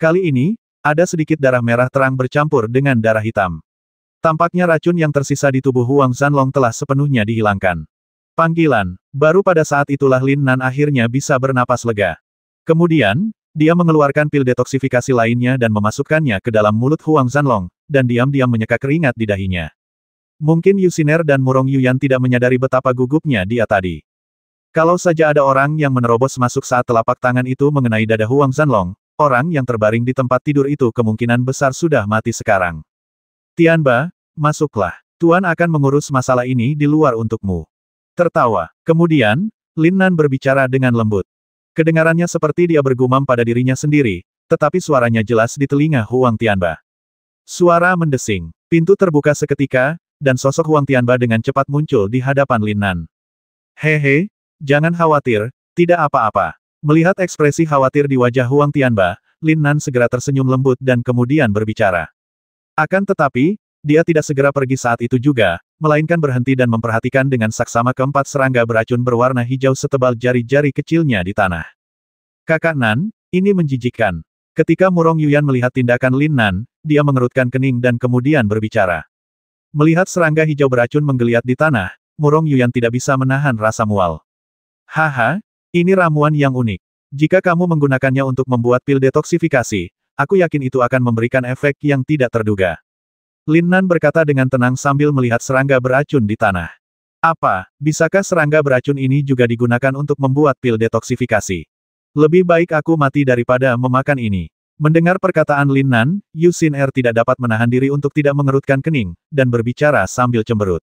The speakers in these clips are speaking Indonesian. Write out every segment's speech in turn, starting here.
Kali ini, ada sedikit darah merah terang bercampur dengan darah hitam. Tampaknya racun yang tersisa di tubuh Huang Zanlong telah sepenuhnya dihilangkan. Panggilan. Baru pada saat itulah Lin Nan akhirnya bisa bernapas lega. Kemudian, dia mengeluarkan pil detoksifikasi lainnya dan memasukkannya ke dalam mulut Huang Zanlong, dan diam-diam menyeka keringat di dahinya. Mungkin Yu Xiner dan Murong Yuyan tidak menyadari betapa gugupnya dia tadi. Kalau saja ada orang yang menerobos masuk saat telapak tangan itu mengenai dada Huang Zanlong, orang yang terbaring di tempat tidur itu kemungkinan besar sudah mati sekarang. Tianba, masuklah. Tuan akan mengurus masalah ini di luar untukmu. Tertawa. Kemudian, Lin Nan berbicara dengan lembut. Kedengarannya seperti dia bergumam pada dirinya sendiri, tetapi suaranya jelas di telinga Huang Tianba. Suara mendesing. Pintu terbuka seketika, dan sosok Huang Tianba dengan cepat muncul di hadapan Lin Nan. Hehe, jangan khawatir, tidak apa-apa. Melihat ekspresi khawatir di wajah Huang Tianba, Lin Nan segera tersenyum lembut dan kemudian berbicara. Akan tetapi, dia tidak segera pergi saat itu juga, melainkan berhenti dan memperhatikan dengan saksama keempat serangga beracun berwarna hijau setebal jari-jari kecilnya di tanah. Kakak Nan, ini menjijikkan. Ketika Murong Yuyan melihat tindakan Lin Nan, dia mengerutkan kening dan kemudian berbicara. Melihat serangga hijau beracun menggeliat di tanah, Murong Yuyan tidak bisa menahan rasa mual. Haha, ini ramuan yang unik. Jika kamu menggunakannya untuk membuat pil detoksifikasi, aku yakin itu akan memberikan efek yang tidak terduga. Lin Nan berkata dengan tenang sambil melihat serangga beracun di tanah. Apa, bisakah serangga beracun ini juga digunakan untuk membuat pil detoksifikasi? Lebih baik aku mati daripada memakan ini. Mendengar perkataan Lin Nan, Yu Xiner tidak dapat menahan diri untuk tidak mengerutkan kening, dan berbicara sambil cemberut.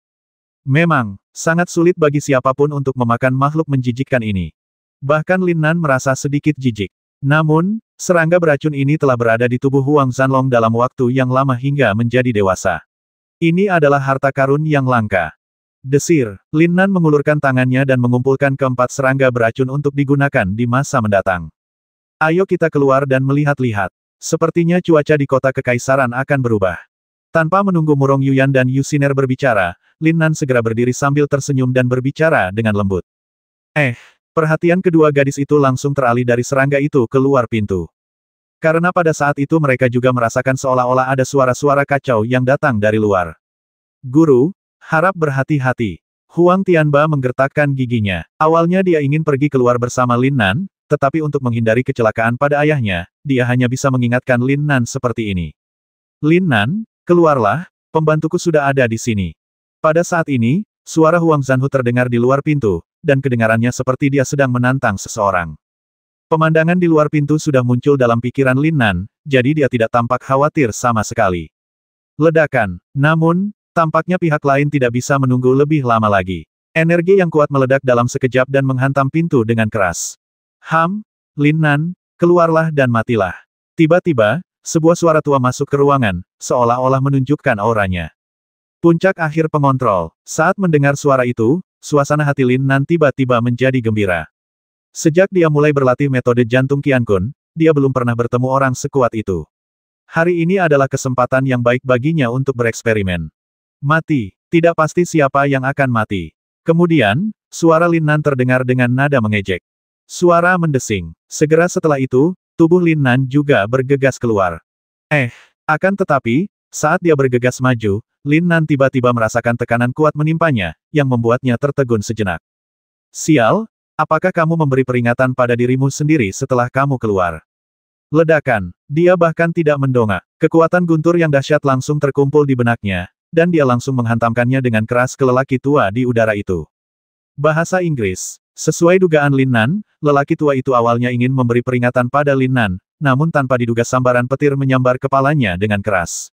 Memang, sangat sulit bagi siapapun untuk memakan makhluk menjijikkan ini. Bahkan Lin Nan merasa sedikit jijik. Namun, serangga beracun ini telah berada di tubuh Huang Zanlong dalam waktu yang lama hingga menjadi dewasa. Ini adalah harta karun yang langka. Desir, Lin Nan mengulurkan tangannya dan mengumpulkan keempat serangga beracun untuk digunakan di masa mendatang. Ayo kita keluar dan melihat-lihat. Sepertinya cuaca di kota kekaisaran akan berubah. Tanpa menunggu Murong Yuyan dan Yu Xiner berbicara, Lin Nan segera berdiri sambil tersenyum dan berbicara dengan lembut. Perhatian kedua gadis itu langsung teralih dari serangga itu keluar pintu. Karena pada saat itu mereka juga merasakan seolah-olah ada suara-suara kacau yang datang dari luar. Guru, harap berhati-hati. Huang Tianba menggertakkan giginya. Awalnya dia ingin pergi keluar bersama Lin Nan, tetapi untuk menghindari kecelakaan pada ayahnya, dia hanya bisa mengingatkan Lin Nan seperti ini. Lin Nan, keluarlah, pembantuku sudah ada di sini. Pada saat ini, suara Huang Zanhu terdengar di luar pintu, dan kedengarannya seperti dia sedang menantang seseorang. Pemandangan di luar pintu sudah muncul dalam pikiran Lin Nan, jadi dia tidak tampak khawatir sama sekali. Ledakan. Namun, tampaknya pihak lain tidak bisa menunggu lebih lama lagi. Energi yang kuat meledak dalam sekejap dan menghantam pintu dengan keras. Lin Nan, keluarlah dan matilah. Tiba-tiba, sebuah suara tua masuk ke ruangan, seolah-olah menunjukkan auranya. Puncak akhir pengontrol. Saat mendengar suara itu, suasana hati Lin Nan tiba-tiba menjadi gembira. Sejak dia mulai berlatih metode jantung Qiankun, dia belum pernah bertemu orang sekuat itu. Hari ini adalah kesempatan yang baik baginya untuk bereksperimen. Mati, tidak pasti siapa yang akan mati. Kemudian, suara Lin Nan terdengar dengan nada mengejek. Suara mendesing. Segera setelah itu, tubuh Lin Nan juga bergegas keluar. Akan tetapi, saat dia bergegas maju, Lin Nan tiba-tiba merasakan tekanan kuat menimpanya, yang membuatnya tertegun sejenak. Sial, apakah kamu memberi peringatan pada dirimu sendiri setelah kamu keluar? Ledakan. Dia bahkan tidak mendongak. Kekuatan guntur yang dahsyat langsung terkumpul di benaknya, dan dia langsung menghantamkannya dengan keras ke lelaki tua di udara itu. Bahasa Inggris. Sesuai dugaan Lin Nan, lelaki tua itu awalnya ingin memberi peringatan pada Lin Nan, namun tanpa diduga sambaran petir menyambar kepalanya dengan keras.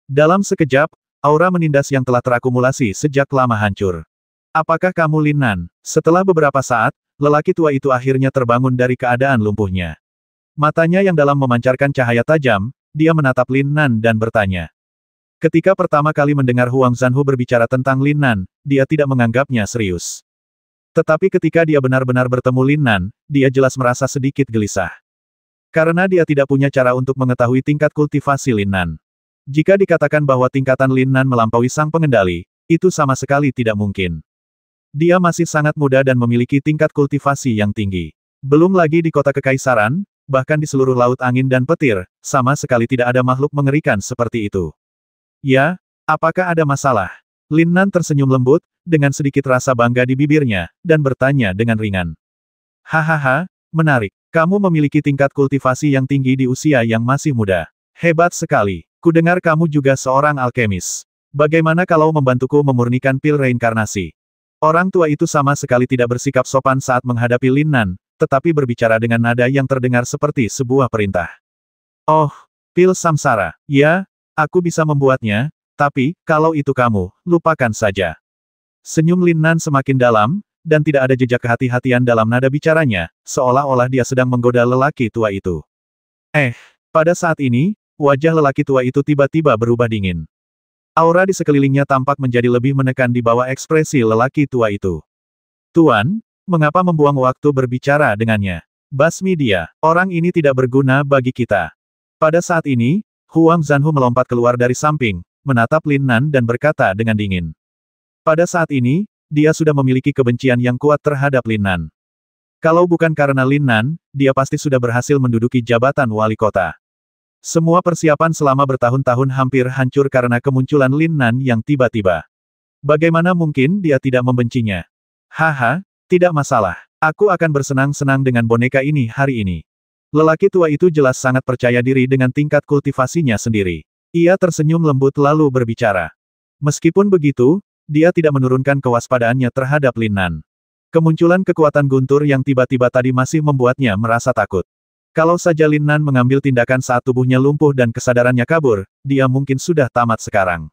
Dalam sekejap, aura menindas yang telah terakumulasi sejak lama hancur. Apakah kamu Lin Nan? Setelah beberapa saat, lelaki tua itu akhirnya terbangun dari keadaan lumpuhnya. Matanya yang dalam memancarkan cahaya tajam, dia menatap Lin Nan dan bertanya. Ketika pertama kali mendengar Huang Zanhu berbicara tentang Lin Nan, dia tidak menganggapnya serius. Tetapi ketika dia benar-benar bertemu Lin Nan, dia jelas merasa sedikit gelisah. Karena dia tidak punya cara untuk mengetahui tingkat kultivasi Lin Nan. Jika dikatakan bahwa tingkatan Lin Nan melampaui sang pengendali, itu sama sekali tidak mungkin. Dia masih sangat muda dan memiliki tingkat kultivasi yang tinggi. Belum lagi di kota kekaisaran, bahkan di seluruh laut angin dan petir, sama sekali tidak ada makhluk mengerikan seperti itu. Ya, apakah ada masalah? Lin Nan tersenyum lembut, dengan sedikit rasa bangga di bibirnya, dan bertanya dengan ringan. Hahaha, menarik. Kamu memiliki tingkat kultivasi yang tinggi di usia yang masih muda. Hebat sekali. Kudengar kamu juga seorang alkemis. Bagaimana kalau membantuku memurnikan pil reinkarnasi? Orang tua itu sama sekali tidak bersikap sopan saat menghadapi Lin Nan, tetapi berbicara dengan nada yang terdengar seperti sebuah perintah. Oh, pil samsara. Ya, aku bisa membuatnya, tapi, kalau itu kamu, lupakan saja. Senyum Lin Nan semakin dalam, dan tidak ada jejak kehati-hatian dalam nada bicaranya, seolah-olah dia sedang menggoda lelaki tua itu. Pada saat ini, wajah lelaki tua itu tiba-tiba berubah dingin. Aura di sekelilingnya tampak menjadi lebih menekan di bawah ekspresi lelaki tua itu. Tuan, mengapa membuang waktu berbicara dengannya? Basmi dia, orang ini tidak berguna bagi kita. Pada saat ini, Huang Zanhu melompat keluar dari samping, menatap Lin Nan dan berkata dengan dingin. Pada saat ini, dia sudah memiliki kebencian yang kuat terhadap Lin Nan. Kalau bukan karena Lin Nan, dia pasti sudah berhasil menduduki jabatan wali kota. Semua persiapan selama bertahun-tahun hampir hancur karena kemunculan Lin Nan yang tiba-tiba. Bagaimana mungkin dia tidak membencinya? Haha, tidak masalah. Aku akan bersenang-senang dengan boneka ini hari ini. Lelaki tua itu jelas sangat percaya diri dengan tingkat kultivasinya sendiri. Ia tersenyum lembut lalu berbicara. Meskipun begitu, dia tidak menurunkan kewaspadaannya terhadap Lin Nan. Kemunculan kekuatan guntur yang tiba-tiba tadi masih membuatnya merasa takut. Kalau saja Lin Nan mengambil tindakan saat tubuhnya lumpuh dan kesadarannya kabur, dia mungkin sudah tamat sekarang.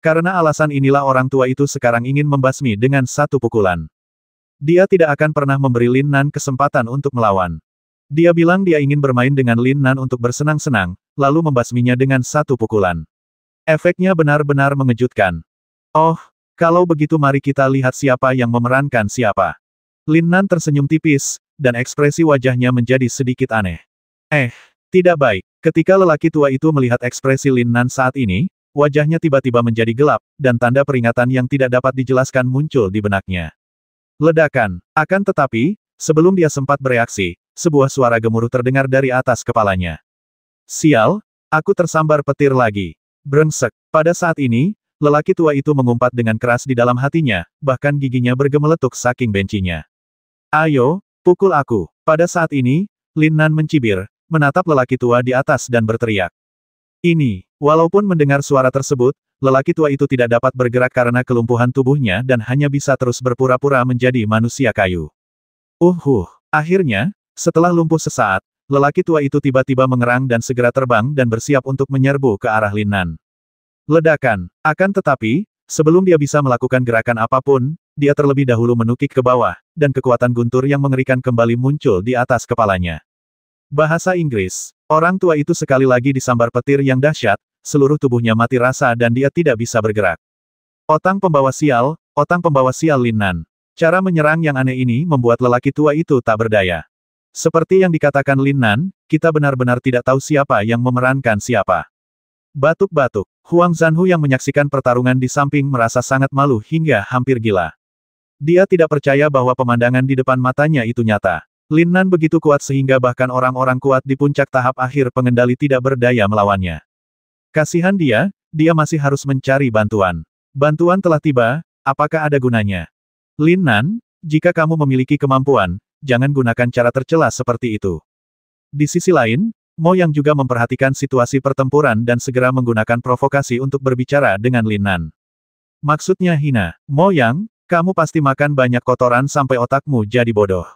Karena alasan inilah orang tua itu sekarang ingin membasmi dengan satu pukulan. Dia tidak akan pernah memberi Lin Nan kesempatan untuk melawan. Dia bilang dia ingin bermain dengan Lin Nan untuk bersenang-senang, lalu membasminya dengan satu pukulan. Efeknya benar-benar mengejutkan. Oh, kalau begitu mari kita lihat siapa yang memerankan siapa. Lin Nan tersenyum tipis, dan ekspresi wajahnya menjadi sedikit aneh. Tidak baik. Ketika lelaki tua itu melihat ekspresi Lin Nan saat ini, wajahnya tiba-tiba menjadi gelap, dan tanda peringatan yang tidak dapat dijelaskan muncul di benaknya. Ledakan. Akan tetapi, sebelum dia sempat bereaksi, sebuah suara gemuruh terdengar dari atas kepalanya. Sial, aku tersambar petir lagi. Brengsek. Pada saat ini, lelaki tua itu mengumpat dengan keras di dalam hatinya, bahkan giginya bergemeletuk saking bencinya. Ayo, pukul aku. Pada saat ini, Lin Nan mencibir, menatap lelaki tua di atas dan berteriak. Walaupun mendengar suara tersebut, lelaki tua itu tidak dapat bergerak karena kelumpuhan tubuhnya dan hanya bisa terus berpura-pura menjadi manusia kayu. Akhirnya, setelah lumpuh sesaat, lelaki tua itu tiba-tiba mengerang dan segera terbang dan bersiap untuk menyerbu ke arah Lin Nan. Ledakan. Akan tetapi, sebelum dia bisa melakukan gerakan apapun, dia terlebih dahulu menukik ke bawah, dan kekuatan guntur yang mengerikan kembali muncul di atas kepalanya. Bahasa Inggris. Orang tua itu sekali lagi disambar petir yang dahsyat, seluruh tubuhnya mati rasa dan dia tidak bisa bergerak. Otang pembawa sial Lin Nan. Cara menyerang yang aneh ini membuat lelaki tua itu tak berdaya. Seperti yang dikatakan Lin Nan, kita benar-benar tidak tahu siapa yang memerankan siapa. Batuk-batuk. Huang Zanhu yang menyaksikan pertarungan di samping merasa sangat malu hingga hampir gila. Dia tidak percaya bahwa pemandangan di depan matanya itu nyata. Lin Nan begitu kuat sehingga bahkan orang-orang kuat di puncak tahap akhir pengendali tidak berdaya melawannya. Kasihan dia masih harus mencari bantuan. Bantuan telah tiba, apakah ada gunanya? Lin Nan, jika kamu memiliki kemampuan, jangan gunakan cara tercela seperti itu. Di sisi lain, Mo Yang juga memperhatikan situasi pertempuran dan segera menggunakan provokasi untuk berbicara dengan Lin Nan. Maksudnya hina, Mo Yang, kamu pasti makan banyak kotoran sampai otakmu jadi bodoh.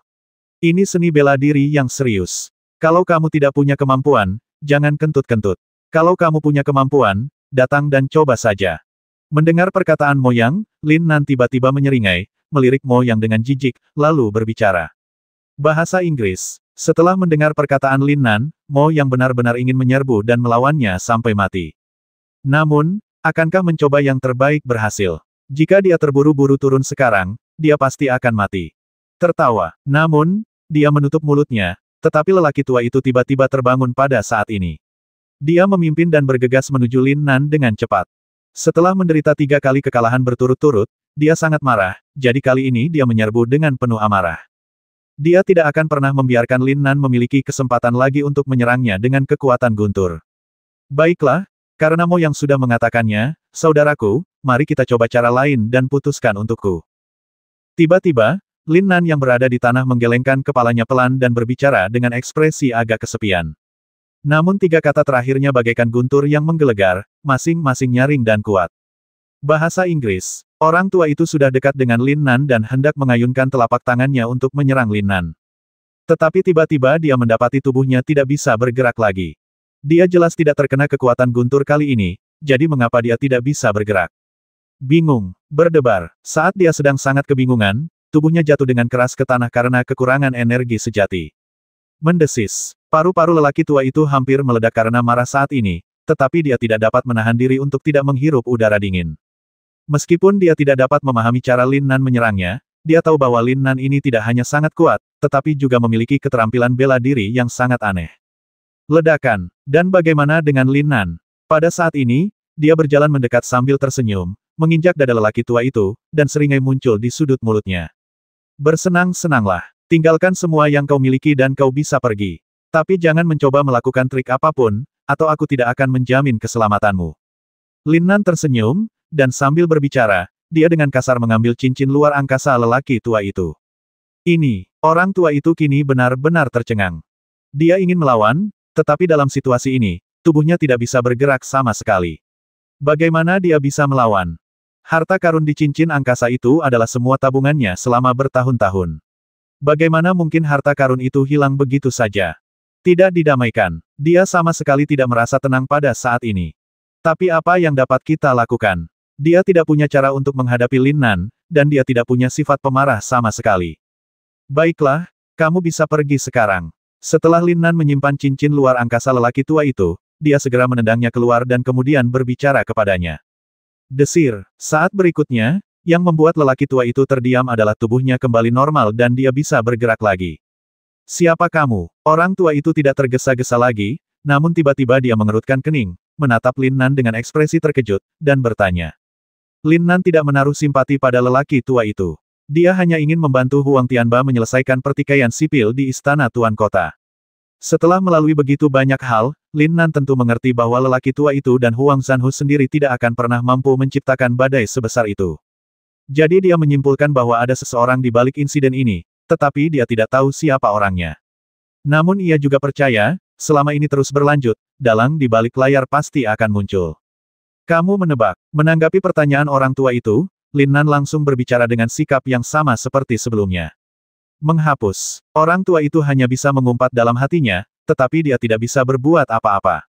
Ini seni bela diri yang serius. Kalau kamu tidak punya kemampuan, jangan kentut-kentut. Kalau kamu punya kemampuan, datang dan coba saja. Mendengar perkataan Mo Yang, Lin Nan tiba-tiba menyeringai, melirik Mo Yang dengan jijik, lalu berbicara. Bahasa Inggris. Setelah mendengar perkataan Lin Nan, Mo Yang benar-benar ingin menyerbu dan melawannya sampai mati. Namun, akankah mencoba yang terbaik berhasil? Jika dia terburu-buru turun sekarang, dia pasti akan mati. Tertawa. Namun, dia menutup mulutnya, tetapi lelaki tua itu tiba-tiba terbangun pada saat ini. Dia memimpin dan bergegas menuju Lin Nan dengan cepat. Setelah menderita 3 kali kekalahan berturut-turut, dia sangat marah, jadi kali ini dia menyerbu dengan penuh amarah. Dia tidak akan pernah membiarkan Lin Nan memiliki kesempatan lagi untuk menyerangnya dengan kekuatan guntur. Baiklah, karena Mo yang sudah mengatakannya, saudaraku, mari kita coba cara lain dan putuskan untukku. Tiba-tiba, Lin Nan yang berada di tanah menggelengkan kepalanya pelan dan berbicara dengan ekspresi agak kesepian. Namun tiga kata terakhirnya bagaikan guntur yang menggelegar, masing-masing nyaring dan kuat. Bahasa Inggris. Orang tua itu sudah dekat dengan Lin Nan dan hendak mengayunkan telapak tangannya untuk menyerang Lin Nan. Tetapi tiba-tiba dia mendapati tubuhnya tidak bisa bergerak lagi. Dia jelas tidak terkena kekuatan guntur kali ini, jadi mengapa dia tidak bisa bergerak? Bingung, berdebar. Saat dia sedang sangat kebingungan, tubuhnya jatuh dengan keras ke tanah karena kekurangan energi sejati. Mendesis. Paru-paru lelaki tua itu hampir meledak karena marah saat ini, tetapi dia tidak dapat menahan diri untuk tidak menghirup udara dingin. Meskipun dia tidak dapat memahami cara Lin Nan menyerangnya, dia tahu bahwa Lin Nan ini tidak hanya sangat kuat, tetapi juga memiliki keterampilan bela diri yang sangat aneh. Ledakan. Dan bagaimana dengan Lin Nan? Pada saat ini, dia berjalan mendekat sambil tersenyum, menginjak dada lelaki tua itu, dan seringai muncul di sudut mulutnya. Bersenang-senanglah. Tinggalkan semua yang kau miliki dan kau bisa pergi. Tapi jangan mencoba melakukan trik apapun, atau aku tidak akan menjamin keselamatanmu. Lin Nan tersenyum, dan sambil berbicara, dia dengan kasar mengambil cincin luar angkasa lelaki tua itu. Ini, orang tua itu kini benar-benar tercengang. Dia ingin melawan, tetapi dalam situasi ini, tubuhnya tidak bisa bergerak sama sekali. Bagaimana dia bisa melawan? Harta karun di cincin angkasa itu adalah semua tabungannya selama bertahun-tahun. Bagaimana mungkin harta karun itu hilang begitu saja? Tidak didamaikan. Dia sama sekali tidak merasa tenang pada saat ini. Tapi apa yang dapat kita lakukan? Dia tidak punya cara untuk menghadapi Lin Nan, dan dia tidak punya sifat pemarah sama sekali. Baiklah, kamu bisa pergi sekarang. Setelah Lin Nan menyimpan cincin luar angkasa lelaki tua itu, dia segera menendangnya keluar dan kemudian berbicara kepadanya. Desir. Saat berikutnya, yang membuat lelaki tua itu terdiam adalah tubuhnya kembali normal dan dia bisa bergerak lagi. Siapa kamu? Orang tua itu tidak tergesa-gesa lagi, namun tiba-tiba dia mengerutkan kening, menatap Lin Nan dengan ekspresi terkejut, dan bertanya. Lin Nan tidak menaruh simpati pada lelaki tua itu. Dia hanya ingin membantu Huang Tianba menyelesaikan pertikaian sipil di istana Tuan Kota. Setelah melalui begitu banyak hal, Lin Nan tentu mengerti bahwa lelaki tua itu dan Huang Zanhu sendiri tidak akan pernah mampu menciptakan badai sebesar itu. Jadi dia menyimpulkan bahwa ada seseorang di balik insiden ini, tetapi dia tidak tahu siapa orangnya. Namun ia juga percaya, selama ini terus berlanjut, dalang di balik layar pasti akan muncul. Kamu menebak. Menanggapi pertanyaan orang tua itu, Lin Nan langsung berbicara dengan sikap yang sama seperti sebelumnya. Menghapus. Orang tua itu hanya bisa mengumpat dalam hatinya, tetapi dia tidak bisa berbuat apa-apa.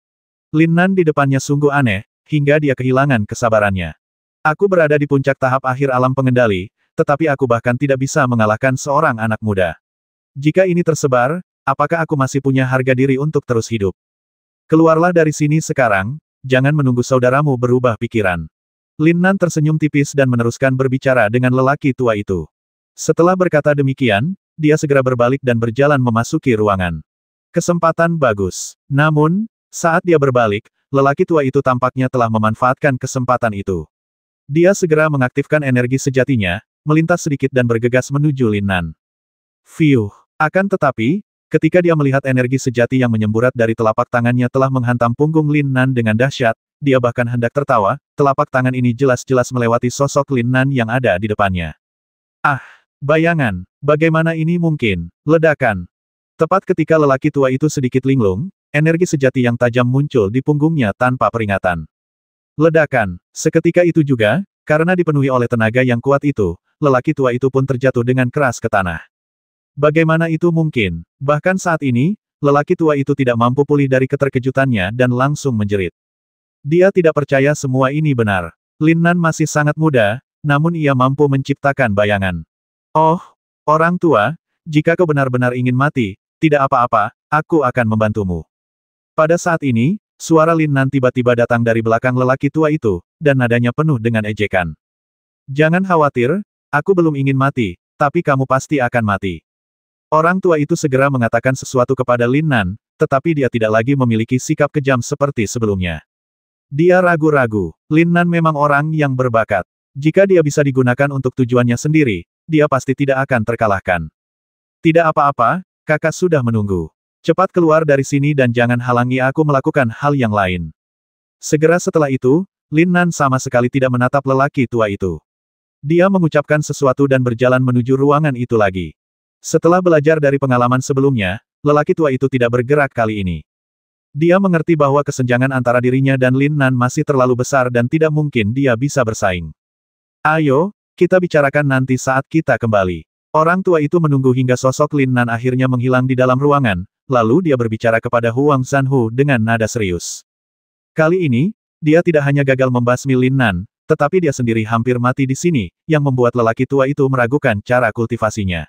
Lin Nan di depannya sungguh aneh, hingga dia kehilangan kesabarannya. Aku berada di puncak tahap akhir alam pengendali, tetapi aku bahkan tidak bisa mengalahkan seorang anak muda. Jika ini tersebar, apakah aku masih punya harga diri untuk terus hidup? Keluarlah dari sini sekarang, jangan menunggu saudaramu berubah pikiran. Lin Nan tersenyum tipis dan meneruskan berbicara dengan lelaki tua itu. Setelah berkata demikian, dia segera berbalik dan berjalan memasuki ruangan. Kesempatan bagus. Namun, saat dia berbalik, lelaki tua itu tampaknya telah memanfaatkan kesempatan itu. Dia segera mengaktifkan energi sejatinya, melintas sedikit dan bergegas menuju Lin Nan. Fiuh. Akan tetapi, ketika dia melihat energi sejati yang menyemburat dari telapak tangannya telah menghantam punggung Lin Nan dengan dahsyat, dia bahkan hendak tertawa, telapak tangan ini jelas-jelas melewati sosok Lin Nan yang ada di depannya. Ah! Bayangan. Bagaimana ini mungkin? Ledakan. Tepat ketika lelaki tua itu sedikit linglung, energi sejati yang tajam muncul di punggungnya tanpa peringatan. Ledakan. Seketika itu juga, karena dipenuhi oleh tenaga yang kuat itu, lelaki tua itu pun terjatuh dengan keras ke tanah. Bagaimana itu mungkin? Bahkan saat ini, lelaki tua itu tidak mampu pulih dari keterkejutannya dan langsung menjerit. Dia tidak percaya semua ini benar. Lin Nan masih sangat muda, namun ia mampu menciptakan bayangan. Oh, orang tua, jika kau benar-benar ingin mati, tidak apa-apa, aku akan membantumu. Pada saat ini, suara Lin Nan tiba-tiba datang dari belakang lelaki tua itu, dan nadanya penuh dengan ejekan. Jangan khawatir, aku belum ingin mati, tapi kamu pasti akan mati. Orang tua itu segera mengatakan sesuatu kepada Lin Nan, tetapi dia tidak lagi memiliki sikap kejam seperti sebelumnya. Dia ragu-ragu. Lin Nan memang orang yang berbakat. Jika dia bisa digunakan untuk tujuannya sendiri, dia pasti tidak akan terkalahkan. Tidak apa-apa, kakak sudah menunggu. Cepat keluar dari sini dan jangan halangi aku melakukan hal yang lain. Segera setelah itu, Lin Nan sama sekali tidak menatap lelaki tua itu. Dia mengucapkan sesuatu dan berjalan menuju ruangan itu lagi. Setelah belajar dari pengalaman sebelumnya, lelaki tua itu tidak bergerak kali ini. Dia mengerti bahwa kesenjangan antara dirinya dan Lin Nan masih terlalu besar dan tidak mungkin dia bisa bersaing. Ayo, kita bicarakan nanti saat kita kembali. Orang tua itu menunggu hingga sosok Lin Nan akhirnya menghilang di dalam ruangan, lalu dia berbicara kepada Huang Zanhu dengan nada serius. Kali ini, dia tidak hanya gagal membasmi Lin Nan, tetapi dia sendiri hampir mati di sini, yang membuat lelaki tua itu meragukan cara kultivasinya.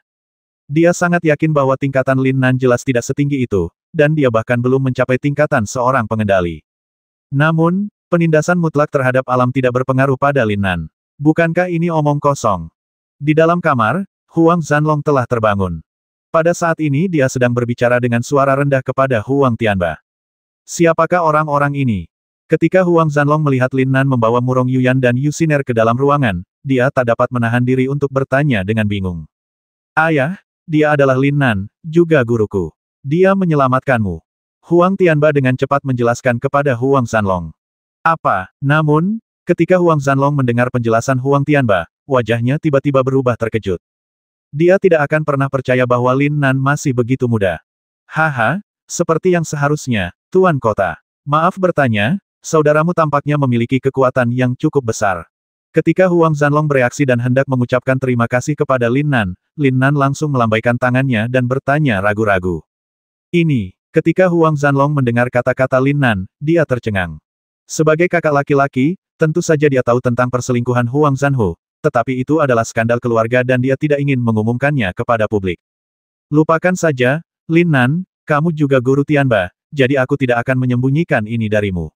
Dia sangat yakin bahwa tingkatan Lin Nan jelas tidak setinggi itu, dan dia bahkan belum mencapai tingkatan seorang pengendali. Namun, penindasan mutlak terhadap alam tidak berpengaruh pada Lin Nan. Bukankah ini omong kosong? Di dalam kamar, Huang Zanlong telah terbangun. Pada saat ini dia sedang berbicara dengan suara rendah kepada Huang Tianba. Siapakah orang-orang ini? Ketika Huang Zanlong melihat Lin Nan membawa Murong Yuyan dan Yu Xiner ke dalam ruangan, dia tak dapat menahan diri untuk bertanya dengan bingung. Ayah, dia adalah Lin Nan, juga guruku. Dia menyelamatkanmu. Huang Tianba dengan cepat menjelaskan kepada Huang Zanlong. Apa? Namun, ketika Huang Zanlong mendengar penjelasan Huang Tianba, wajahnya tiba-tiba berubah terkejut. Dia tidak akan pernah percaya bahwa Lin Nan masih begitu muda. Haha, seperti yang seharusnya, Tuan Kota. Maaf bertanya, saudaramu tampaknya memiliki kekuatan yang cukup besar. Ketika Huang Zanlong bereaksi dan hendak mengucapkan terima kasih kepada Lin Nan langsung melambaikan tangannya dan bertanya ragu-ragu. Ini, ketika Huang Zanlong mendengar kata-kata Lin Nan, dia tercengang. Sebagai kakak laki-laki, tentu saja dia tahu tentang perselingkuhan Huang Zanhu, tetapi itu adalah skandal keluarga dan dia tidak ingin mengumumkannya kepada publik. Lupakan saja, Lin Nan, kamu juga guru Tianba, jadi aku tidak akan menyembunyikan ini darimu.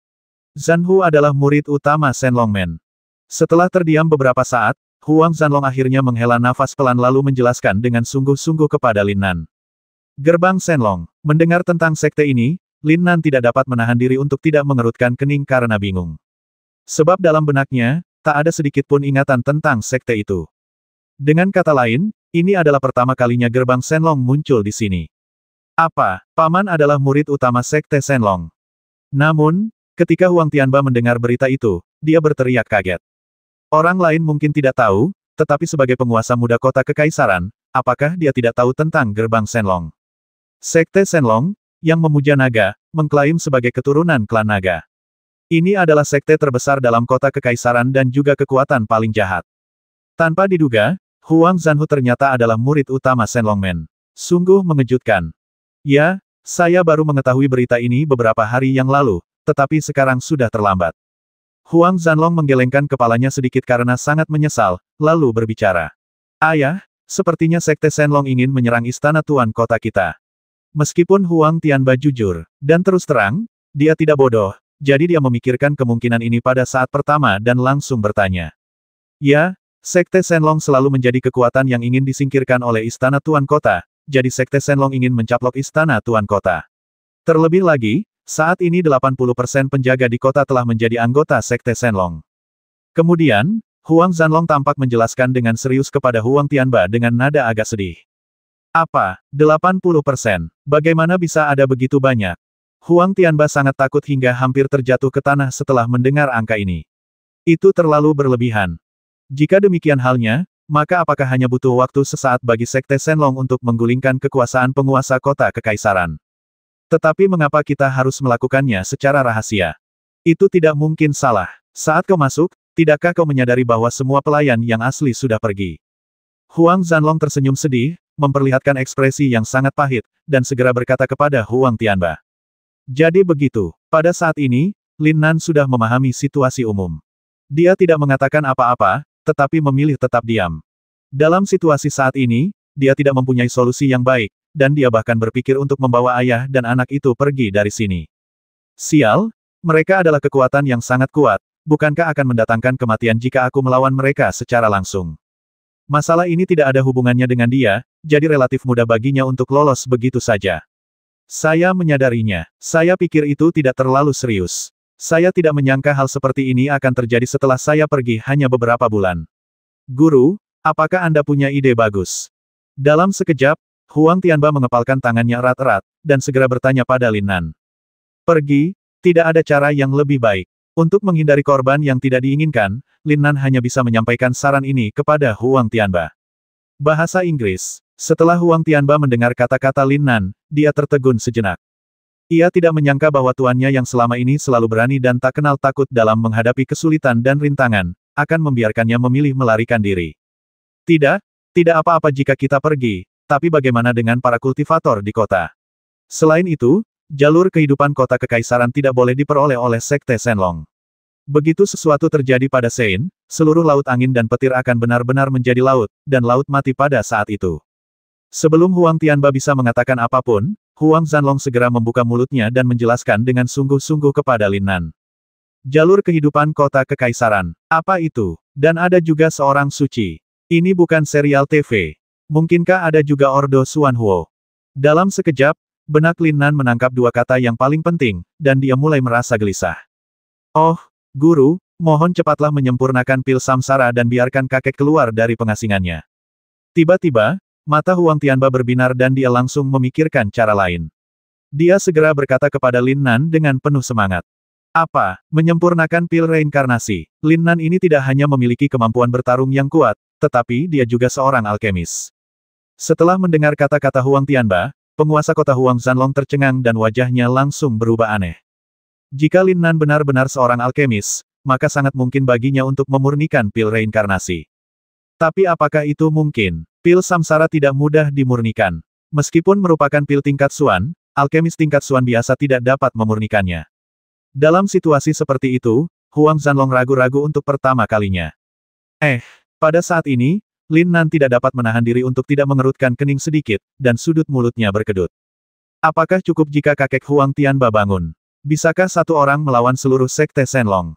Zanhu adalah murid utama Shen Longmen. Setelah terdiam beberapa saat, Huang Zanlong akhirnya menghela nafas pelan lalu menjelaskan dengan sungguh-sungguh kepada Lin Nan. Gerbang Shenlong. Mendengar tentang sekte ini, Lin Nan tidak dapat menahan diri untuk tidak mengerutkan kening karena bingung. Sebab dalam benaknya, tak ada sedikit pun ingatan tentang sekte itu. Dengan kata lain, ini adalah pertama kalinya gerbang Shenlong muncul di sini. Apa? Paman adalah murid utama sekte Shenlong. Namun, ketika Huang Tianba mendengar berita itu, dia berteriak kaget. Orang lain mungkin tidak tahu, tetapi sebagai penguasa muda kota kekaisaran, apakah dia tidak tahu tentang gerbang Shenlong? Sekte Shenlong, yang memuja naga, mengklaim sebagai keturunan klan naga. Ini adalah sekte terbesar dalam kota kekaisaran dan juga kekuatan paling jahat. Tanpa diduga, Huang Zanhu ternyata adalah murid utama Shen Longmen. Sungguh mengejutkan. Ya, saya baru mengetahui berita ini beberapa hari yang lalu, tetapi sekarang sudah terlambat. Huang Zanlong menggelengkan kepalanya sedikit karena sangat menyesal, lalu berbicara. Ayah, sepertinya sekte Shenlong ingin menyerang istana tuan kota kita. Meskipun Huang Tianba jujur, dan terus terang, dia tidak bodoh, jadi dia memikirkan kemungkinan ini pada saat pertama dan langsung bertanya. Ya, sekte Shenlong selalu menjadi kekuatan yang ingin disingkirkan oleh istana tuan kota, jadi sekte Shenlong ingin mencaplok istana tuan kota. Terlebih lagi, saat ini 80% penjaga di kota telah menjadi anggota sekte Shenlong. Kemudian, Huang Zanlong tampak menjelaskan dengan serius kepada Huang Tianba dengan nada agak sedih. Apa? 80%? Bagaimana bisa ada begitu banyak? Huang Tianba sangat takut hingga hampir terjatuh ke tanah setelah mendengar angka ini. Itu terlalu berlebihan. Jika demikian halnya, maka apakah hanya butuh waktu sesaat bagi sekte Shenlong untuk menggulingkan kekuasaan penguasa kota kekaisaran? Tetapi mengapa kita harus melakukannya secara rahasia? Itu tidak mungkin salah. Saat kau masuk, tidakkah kau menyadari bahwa semua pelayan yang asli sudah pergi? Huang Zanlong tersenyum sedih, memperlihatkan ekspresi yang sangat pahit, dan segera berkata kepada Huang Tianba. Jadi begitu, pada saat ini, Lin Nan sudah memahami situasi umum. Dia tidak mengatakan apa-apa, tetapi memilih tetap diam. Dalam situasi saat ini, dia tidak mempunyai solusi yang baik, dan dia bahkan berpikir untuk membawa ayah dan anak itu pergi dari sini. Sial, mereka adalah kekuatan yang sangat kuat, bukankah akan mendatangkan kematian jika aku melawan mereka secara langsung? Masalah ini tidak ada hubungannya dengan dia, jadi relatif mudah baginya untuk lolos begitu saja. Saya menyadarinya. Saya pikir itu tidak terlalu serius. Saya tidak menyangka hal seperti ini akan terjadi setelah saya pergi hanya beberapa bulan. Guru, apakah Anda punya ide bagus? Dalam sekejap, Huang Tianba mengepalkan tangannya erat-erat, dan segera bertanya pada Lin Nan. Pergi, tidak ada cara yang lebih baik. Untuk menghindari korban yang tidak diinginkan, Lin Nan hanya bisa menyampaikan saran ini kepada Huang Tianba. Bahasa Inggris. Setelah Huang Tianba mendengar kata-kata Lin Nan, dia tertegun sejenak. Ia tidak menyangka bahwa tuannya yang selama ini selalu berani dan tak kenal takut dalam menghadapi kesulitan dan rintangan, akan membiarkannya memilih melarikan diri. Tidak, tidak apa-apa jika kita pergi, tapi bagaimana dengan para kultivator di kota? Selain itu, jalur kehidupan kota kekaisaran tidak boleh diperoleh oleh Sekte Shenlong. Begitu sesuatu terjadi pada Sein, seluruh laut angin dan petir akan benar-benar menjadi laut, dan laut mati pada saat itu. Sebelum Huang Tianba bisa mengatakan apapun, Huang Zanlong segera membuka mulutnya dan menjelaskan dengan sungguh-sungguh kepada Lin Nan. Jalur kehidupan kota kekaisaran. Apa itu? Dan ada juga seorang suci. Ini bukan serial TV. Mungkinkah ada juga Ordo Xuanhuo? Dalam sekejap, benak Lin Nan menangkap dua kata yang paling penting, dan dia mulai merasa gelisah. Oh, Guru, mohon cepatlah menyempurnakan pil samsara dan biarkan kakek keluar dari pengasingannya. Tiba-tiba, mata Huang Tianba berbinar dan dia langsung memikirkan cara lain. Dia segera berkata kepada Lin Nan dengan penuh semangat. Apa? Menyempurnakan pil reinkarnasi. Lin Nan ini tidak hanya memiliki kemampuan bertarung yang kuat, tetapi dia juga seorang alkemis. Setelah mendengar kata-kata Huang Tianba, penguasa kota Huang Zanlong tercengang dan wajahnya langsung berubah aneh. Jika Lin Nan benar-benar seorang alkemis, maka sangat mungkin baginya untuk memurnikan pil reinkarnasi. Tapi apakah itu mungkin? Pil samsara tidak mudah dimurnikan. Meskipun merupakan pil tingkat Xuan, alkemis tingkat Xuan biasa tidak dapat memurnikannya. Dalam situasi seperti itu, Huang Zanlong ragu-ragu untuk pertama kalinya. Pada saat ini, Lin Nan tidak dapat menahan diri untuk tidak mengerutkan kening sedikit, dan sudut mulutnya berkedut. Apakah cukup jika kakek Huang Tianba bangun? Bisakah satu orang melawan seluruh Sekte Shenlong?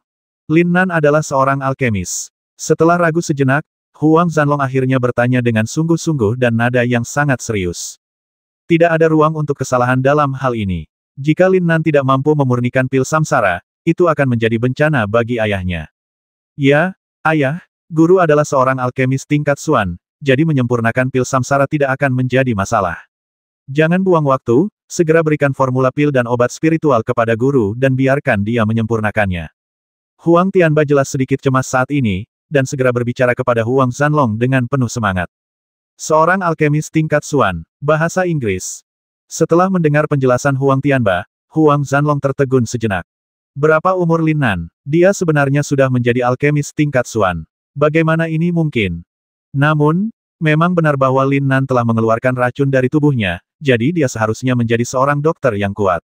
Lin Nan adalah seorang alkemis. Setelah ragu sejenak, Huang Zanlong akhirnya bertanya dengan sungguh-sungguh dan nada yang sangat serius. Tidak ada ruang untuk kesalahan dalam hal ini. Jika Lin Nan tidak mampu memurnikan pil samsara, itu akan menjadi bencana bagi ayahnya. Ya, ayah, guru adalah seorang alkemis tingkat Xuan, jadi menyempurnakan pil samsara tidak akan menjadi masalah. Jangan buang waktu, segera berikan formula pil dan obat spiritual kepada guru dan biarkan dia menyempurnakannya. Huang Tianba jelas sedikit cemas saat ini, dan segera berbicara kepada Huang Zanlong dengan penuh semangat. Seorang alkemis tingkat Xuan, bahasa Inggris. Setelah mendengar penjelasan Huang Tianba, Huang Zanlong tertegun sejenak. Berapa umur Lin Nan? Dia sebenarnya sudah menjadi alkemis tingkat Xuan. Bagaimana ini mungkin? Namun, memang benar bahwa Lin Nan telah mengeluarkan racun dari tubuhnya, jadi dia seharusnya menjadi seorang dokter yang kuat.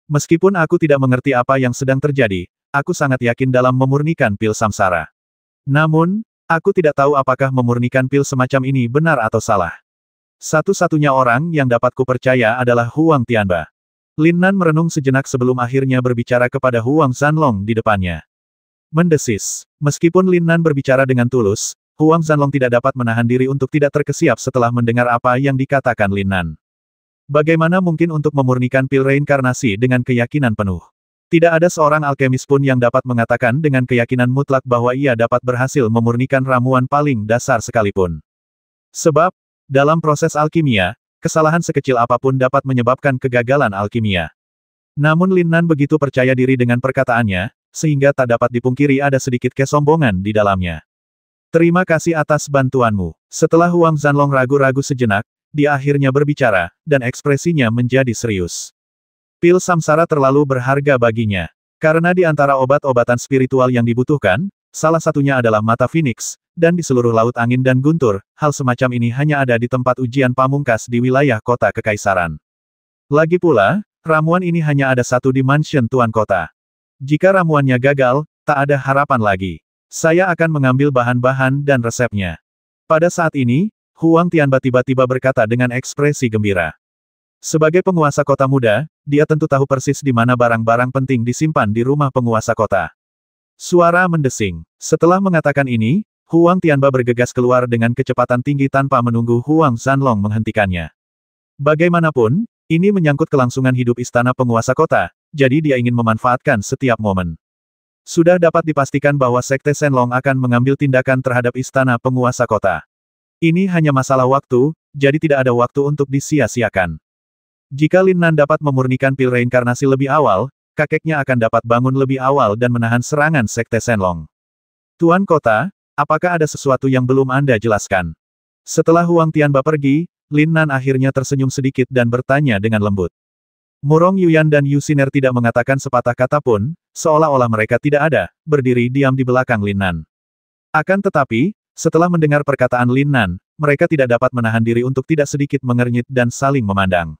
Meskipun aku tidak mengerti apa yang sedang terjadi, aku sangat yakin dalam memurnikan pil samsara. Namun, aku tidak tahu apakah memurnikan pil semacam ini benar atau salah. Satu-satunya orang yang dapat kupercaya adalah Huang Tianba. Lin Nan merenung sejenak sebelum akhirnya berbicara kepada Huang Zanlong di depannya. Mendesis. Meskipun Lin Nan berbicara dengan tulus, Huang Zanlong tidak dapat menahan diri untuk tidak terkesiap setelah mendengar apa yang dikatakan Lin Nan. Bagaimana mungkin untuk memurnikan pil reinkarnasi dengan keyakinan penuh? Tidak ada seorang alkemis pun yang dapat mengatakan dengan keyakinan mutlak bahwa ia dapat berhasil memurnikan ramuan paling dasar sekalipun. Sebab, dalam proses alkimia, kesalahan sekecil apapun dapat menyebabkan kegagalan alkimia. Namun Lin Nan begitu percaya diri dengan perkataannya, sehingga tak dapat dipungkiri ada sedikit kesombongan di dalamnya. Terima kasih atas bantuanmu. Setelah Huang Zanlong ragu-ragu sejenak, dia akhirnya berbicara, dan ekspresinya menjadi serius. Pil samsara terlalu berharga baginya. Karena di antara obat-obatan spiritual yang dibutuhkan, salah satunya adalah mata Phoenix, dan di seluruh laut angin dan guntur, hal semacam ini hanya ada di tempat ujian pamungkas di wilayah kota kekaisaran. Lagi pula, ramuan ini hanya ada satu di mansion tuan kota. Jika ramuannya gagal, tak ada harapan lagi. Saya akan mengambil bahan-bahan dan resepnya. Pada saat ini, Huang Tianba tiba-tiba berkata dengan ekspresi gembira. Sebagai penguasa kota muda, dia tentu tahu persis di mana barang-barang penting disimpan di rumah penguasa kota. Suara mendesing. Setelah mengatakan ini, Huang Tianba bergegas keluar dengan kecepatan tinggi tanpa menunggu Huang Zanlong menghentikannya. Bagaimanapun, ini menyangkut kelangsungan hidup istana penguasa kota, jadi dia ingin memanfaatkan setiap momen. Sudah dapat dipastikan bahwa Sekte Shenlong akan mengambil tindakan terhadap istana penguasa kota. Ini hanya masalah waktu, jadi tidak ada waktu untuk disia-siakan. Jika Lin Nan dapat memurnikan pil reinkarnasi lebih awal, kakeknya akan dapat bangun lebih awal dan menahan serangan Sekte Shenlong. Tuan Kota, apakah ada sesuatu yang belum Anda jelaskan? Setelah Huang Tianba pergi, Lin Nan akhirnya tersenyum sedikit dan bertanya dengan lembut. Murong Yuyan dan Yu Xiner tidak mengatakan sepatah kata pun, seolah-olah mereka tidak ada, berdiri diam di belakang Lin Nan. Akan tetapi, setelah mendengar perkataan Lin Nan, mereka tidak dapat menahan diri untuk tidak sedikit mengernyit dan saling memandang.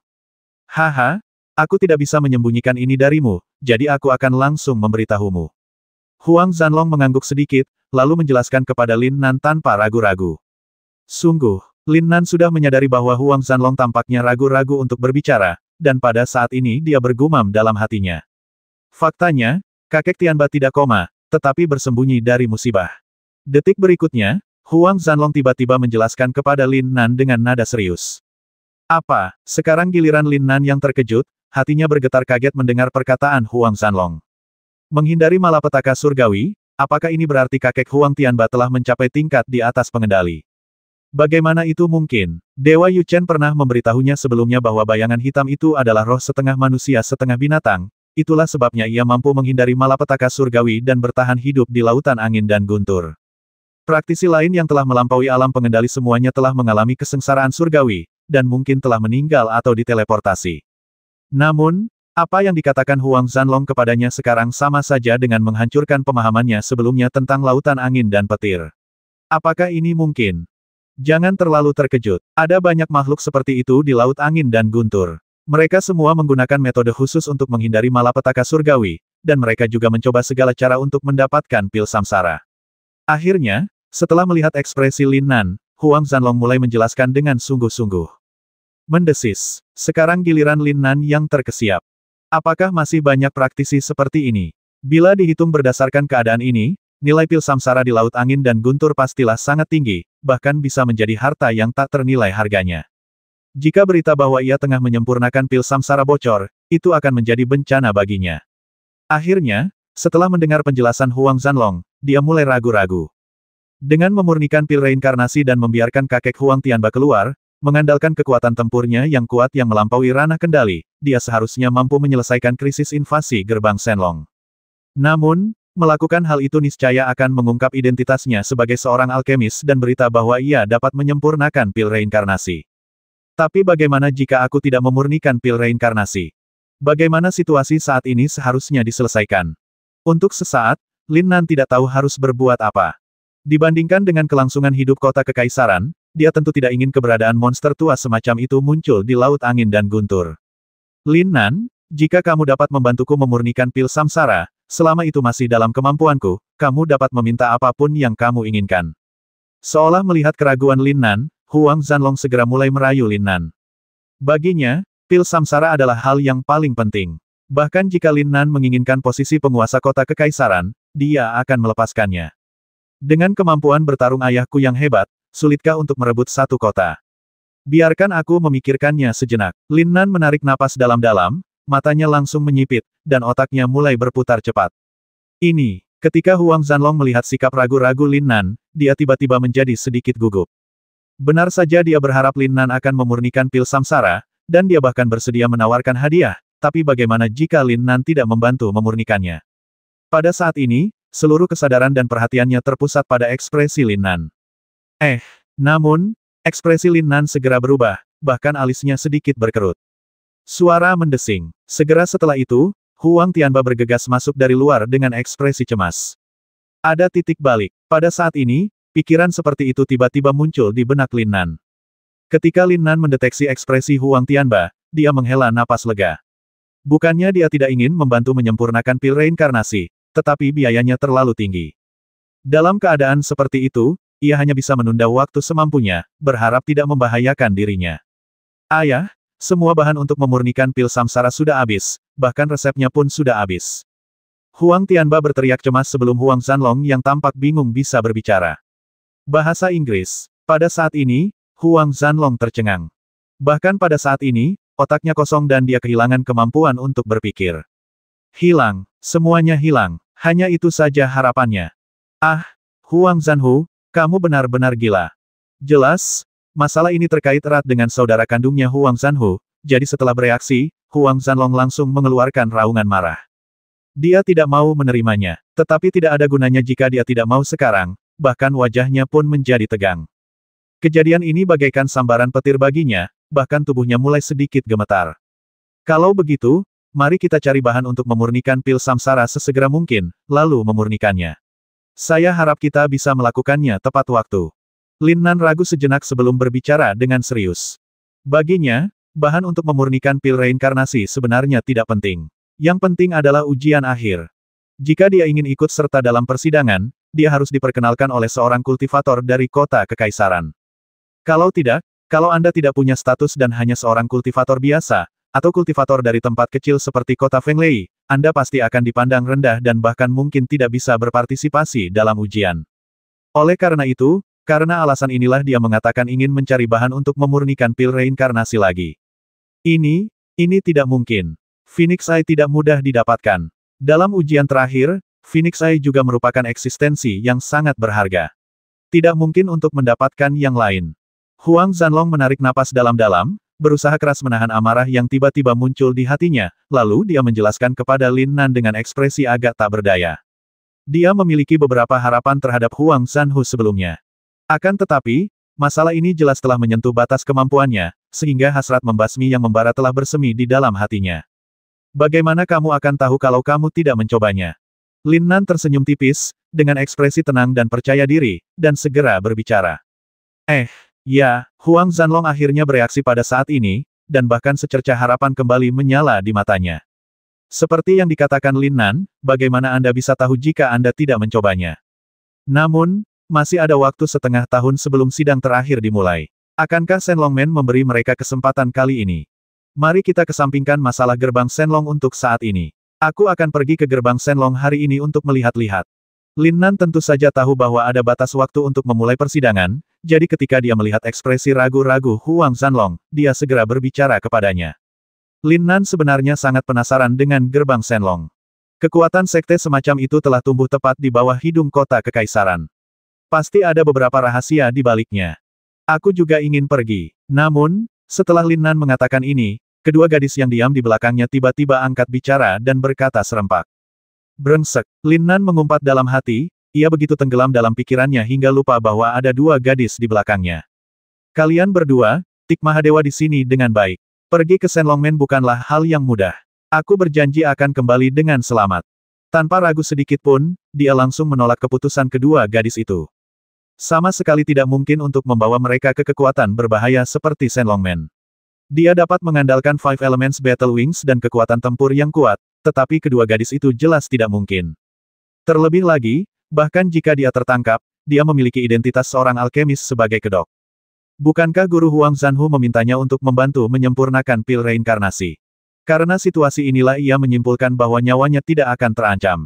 Haha, aku tidak bisa menyembunyikan ini darimu, jadi aku akan langsung memberitahumu. Huang Zanlong mengangguk sedikit, lalu menjelaskan kepada Lin Nan tanpa ragu-ragu. Sungguh, Lin Nan sudah menyadari bahwa Huang Zanlong tampaknya ragu-ragu untuk berbicara, dan pada saat ini dia bergumam dalam hatinya. Faktanya, kakek Tianba tidak koma, tetapi bersembunyi dari musibah. Detik berikutnya, Huang Zanlong tiba-tiba menjelaskan kepada Lin Nan dengan nada serius. Apa? Sekarang giliran Lin Nan yang terkejut, hatinya bergetar kaget mendengar perkataan Huang Zanlong. Menghindari malapetaka surgawi, apakah ini berarti kakek Huang Tianba telah mencapai tingkat di atas pengendali? Bagaimana itu mungkin? Dewa Yu Chen pernah memberitahunya sebelumnya bahwa bayangan hitam itu adalah roh setengah manusia setengah binatang, itulah sebabnya ia mampu menghindari malapetaka surgawi dan bertahan hidup di lautan angin dan guntur. Praktisi lain yang telah melampaui alam pengendali semuanya telah mengalami kesengsaraan surgawi, dan mungkin telah meninggal atau diteleportasi. Namun, apa yang dikatakan Huang Zanlong kepadanya sekarang sama saja dengan menghancurkan pemahamannya sebelumnya tentang lautan angin dan petir. Apakah ini mungkin? Jangan terlalu terkejut. Ada banyak makhluk seperti itu di laut angin dan guntur. Mereka semua menggunakan metode khusus untuk menghindari malapetaka surgawi, dan mereka juga mencoba segala cara untuk mendapatkan pil samsara. Akhirnya, setelah melihat ekspresi Lin Nan, Huang Zanlong mulai menjelaskan dengan sungguh-sungguh. Mendesis. Sekarang giliran Lin Nan yang terkesiap. Apakah masih banyak praktisi seperti ini? Bila dihitung berdasarkan keadaan ini, nilai pil samsara di laut angin dan guntur pastilah sangat tinggi, bahkan bisa menjadi harta yang tak ternilai harganya. Jika berita bahwa ia tengah menyempurnakan pil samsara bocor, itu akan menjadi bencana baginya. Akhirnya, setelah mendengar penjelasan Huang Zanlong, dia mulai ragu-ragu. Dengan memurnikan pil reinkarnasi dan membiarkan kakek Huang Tianba keluar, mengandalkan kekuatan tempurnya yang kuat yang melampaui ranah kendali, dia seharusnya mampu menyelesaikan krisis invasi gerbang Shenlong. Namun, melakukan hal itu niscaya akan mengungkap identitasnya sebagai seorang alkemis dan berita bahwa ia dapat menyempurnakan pil reinkarnasi. Tapi bagaimana jika aku tidak memurnikan pil reinkarnasi? Bagaimana situasi saat ini seharusnya diselesaikan? Untuk sesaat, Lin Nan tidak tahu harus berbuat apa. Dibandingkan dengan kelangsungan hidup kota kekaisaran, dia tentu tidak ingin keberadaan monster tua semacam itu muncul di laut angin dan guntur. Lin Nan, jika kamu dapat membantuku memurnikan pil samsara, selama itu masih dalam kemampuanku, kamu dapat meminta apapun yang kamu inginkan. Seolah melihat keraguan Lin Nan, Huang Zanlong segera mulai merayu Lin Nan. Baginya, pil samsara adalah hal yang paling penting. Bahkan jika Lin Nan menginginkan posisi penguasa kota kekaisaran, dia akan melepaskannya. Dengan kemampuan bertarung ayahku yang hebat, sulitkah untuk merebut satu kota? Biarkan aku memikirkannya sejenak. Lin Nan menarik napas dalam-dalam, matanya langsung menyipit, dan otaknya mulai berputar cepat. Ini, ketika Huang Zanlong melihat sikap ragu-ragu Lin Nan, dia tiba-tiba menjadi sedikit gugup. Benar saja dia berharap Lin Nan akan memurnikan pil samsara, dan dia bahkan bersedia menawarkan hadiah, tapi bagaimana jika Lin Nan tidak membantu memurnikannya? Pada saat ini, seluruh kesadaran dan perhatiannya terpusat pada ekspresi Lin Nan. Namun, ekspresi Lin Nan segera berubah, bahkan alisnya sedikit berkerut. Suara mendesing. Segera setelah itu, Huang Tianba bergegas masuk dari luar dengan ekspresi cemas. Ada titik balik. Pada saat ini, pikiran seperti itu tiba-tiba muncul di benak Lin Nan. Ketika Lin Nan mendeteksi ekspresi Huang Tianba, dia menghela napas lega. Bukannya dia tidak ingin membantu menyempurnakan pil reinkarnasi, tetapi biayanya terlalu tinggi. Dalam keadaan seperti itu, ia hanya bisa menunda waktu semampunya, berharap tidak membahayakan dirinya. Ayah, semua bahan untuk memurnikan pil samsara sudah habis, bahkan resepnya pun sudah habis. Huang Tianba berteriak cemas sebelum Huang Zanlong yang tampak bingung bisa berbicara. Bahasa Inggris. Pada saat ini, Huang Zanlong tercengang. Bahkan pada saat ini, otaknya kosong dan dia kehilangan kemampuan untuk berpikir. Hilang, semuanya hilang. Hanya itu saja harapannya. Ah, Huang Zanhu, kamu benar-benar gila. Jelas, masalah ini terkait erat dengan saudara kandungnya Huang Zanhu, jadi setelah bereaksi, Huang Zanlong langsung mengeluarkan raungan marah. Dia tidak mau menerimanya, tetapi tidak ada gunanya jika dia tidak mau sekarang, bahkan wajahnya pun menjadi tegang. Kejadian ini bagaikan sambaran petir baginya, bahkan tubuhnya mulai sedikit gemetar. Kalau begitu, mari kita cari bahan untuk memurnikan pil samsara sesegera mungkin, lalu memurnikannya. Saya harap kita bisa melakukannya tepat waktu. Lin Nan ragu sejenak sebelum berbicara dengan serius. Baginya, bahan untuk memurnikan pil reinkarnasi sebenarnya tidak penting. Yang penting adalah ujian akhir. Jika dia ingin ikut serta dalam persidangan, dia harus diperkenalkan oleh seorang kultivator dari kota kekaisaran. Kalau tidak, kalau Anda tidak punya status dan hanya seorang kultivator biasa, atau kultivator dari tempat kecil seperti kota Fenglei, Anda pasti akan dipandang rendah dan bahkan mungkin tidak bisa berpartisipasi dalam ujian. Oleh karena itu, karena alasan inilah dia mengatakan ingin mencari bahan untuk memurnikan pil reinkarnasi lagi. Ini tidak mungkin. Phoenix Eye tidak mudah didapatkan. Dalam ujian terakhir, Phoenix Eye juga merupakan eksistensi yang sangat berharga. Tidak mungkin untuk mendapatkan yang lain. Huang Zanlong menarik napas dalam-dalam, berusaha keras menahan amarah yang tiba-tiba muncul di hatinya, lalu dia menjelaskan kepada Lin Nan dengan ekspresi agak tak berdaya. Dia memiliki beberapa harapan terhadap Huang Zanhu sebelumnya. Akan tetapi, masalah ini jelas telah menyentuh batas kemampuannya, sehingga hasrat membasmi yang membara telah bersemi di dalam hatinya. Bagaimana kamu akan tahu kalau kamu tidak mencobanya? Lin Nan tersenyum tipis, dengan ekspresi tenang dan percaya diri, dan segera berbicara. Ya, Huang Zanlong akhirnya bereaksi pada saat ini, dan bahkan secercah harapan kembali menyala di matanya. Seperti yang dikatakan Lin Nan, bagaimana Anda bisa tahu jika Anda tidak mencobanya? Namun, masih ada waktu setengah tahun sebelum sidang terakhir dimulai. Akankah Shen Longmen memberi mereka kesempatan kali ini? Mari kita kesampingkan masalah gerbang Shenlong untuk saat ini. Aku akan pergi ke gerbang Shenlong hari ini untuk melihat-lihat. Lin Nan tentu saja tahu bahwa ada batas waktu untuk memulai persidangan, jadi ketika dia melihat ekspresi ragu-ragu Huang Zanlong, dia segera berbicara kepadanya. Lin Nan sebenarnya sangat penasaran dengan gerbang Shenlong. Kekuatan sekte semacam itu telah tumbuh tepat di bawah hidung kota kekaisaran. Pasti ada beberapa rahasia di baliknya. Aku juga ingin pergi. Namun, setelah Lin Nan mengatakan ini, kedua gadis yang diam di belakangnya tiba-tiba angkat bicara dan berkata serempak. Brengsek, Lin Nan mengumpat dalam hati, ia begitu tenggelam dalam pikirannya hingga lupa bahwa ada dua gadis di belakangnya. Kalian berdua, Tik Mahadewa di sini dengan baik. Pergi ke Shen Longmen bukanlah hal yang mudah. Aku berjanji akan kembali dengan selamat. Tanpa ragu sedikit pun, dia langsung menolak keputusan kedua gadis itu. Sama sekali tidak mungkin untuk membawa mereka ke kekuatan berbahaya seperti Shen Longmen. Dia dapat mengandalkan Five Elements Battle Wings dan kekuatan tempur yang kuat, tetapi kedua gadis itu jelas tidak mungkin. Terlebih lagi, bahkan jika dia tertangkap, dia memiliki identitas seorang alkemis sebagai kedok. Bukankah guru Huang Zanhu memintanya untuk membantu menyempurnakan pil reinkarnasi? Karena situasi inilah ia menyimpulkan bahwa nyawanya tidak akan terancam.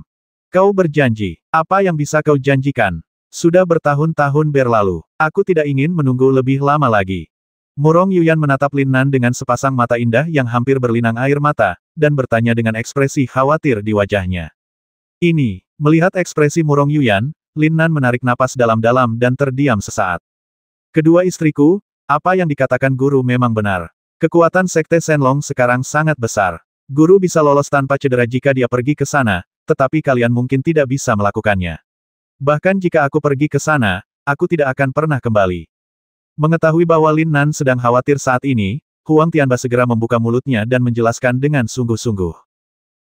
Kau berjanji, apa yang bisa kau janjikan? Sudah bertahun-tahun berlalu, aku tidak ingin menunggu lebih lama lagi. Murong Yuyan menatap Lin Nan dengan sepasang mata indah yang hampir berlinang air mata, dan bertanya dengan ekspresi khawatir di wajahnya. Melihat ekspresi Murong Yuyan, Lin Nan menarik napas dalam-dalam dan terdiam sesaat. Kedua istriku, apa yang dikatakan guru memang benar. Kekuatan sekte Shenlong sekarang sangat besar. Guru bisa lolos tanpa cedera jika dia pergi ke sana, tetapi kalian mungkin tidak bisa melakukannya. Bahkan jika aku pergi ke sana, aku tidak akan pernah kembali. Mengetahui bahwa Lin Nan sedang khawatir saat ini, Huang Tianba segera membuka mulutnya dan menjelaskan dengan sungguh-sungguh.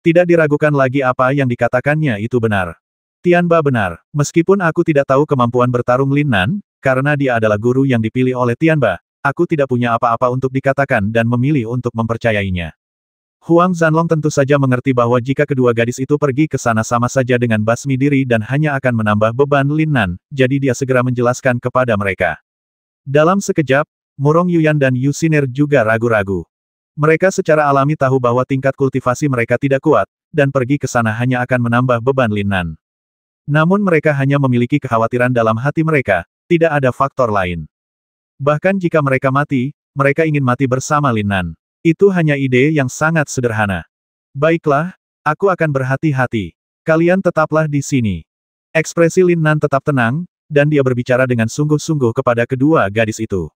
Tidak diragukan lagi apa yang dikatakannya itu benar. Tianba benar, meskipun aku tidak tahu kemampuan bertarung Lin Nan, karena dia adalah guru yang dipilih oleh Tianba, aku tidak punya apa-apa untuk dikatakan dan memilih untuk mempercayainya. Huang Zanlong tentu saja mengerti bahwa jika kedua gadis itu pergi ke sana sama saja dengan basmi diri dan hanya akan menambah beban Lin Nan, jadi dia segera menjelaskan kepada mereka. Dalam sekejap, Murong Yuyan dan Yu Xiner juga ragu-ragu. Mereka secara alami tahu bahwa tingkat kultivasi mereka tidak kuat, dan pergi ke sana hanya akan menambah beban Lin Nan. Namun mereka hanya memiliki kekhawatiran dalam hati mereka, tidak ada faktor lain. Bahkan jika mereka mati, mereka ingin mati bersama Lin Nan. Itu hanya ide yang sangat sederhana. Baiklah, aku akan berhati-hati. Kalian tetaplah di sini. Ekspresi Lin Nan tetap tenang, dan dia berbicara dengan sungguh-sungguh kepada kedua gadis itu.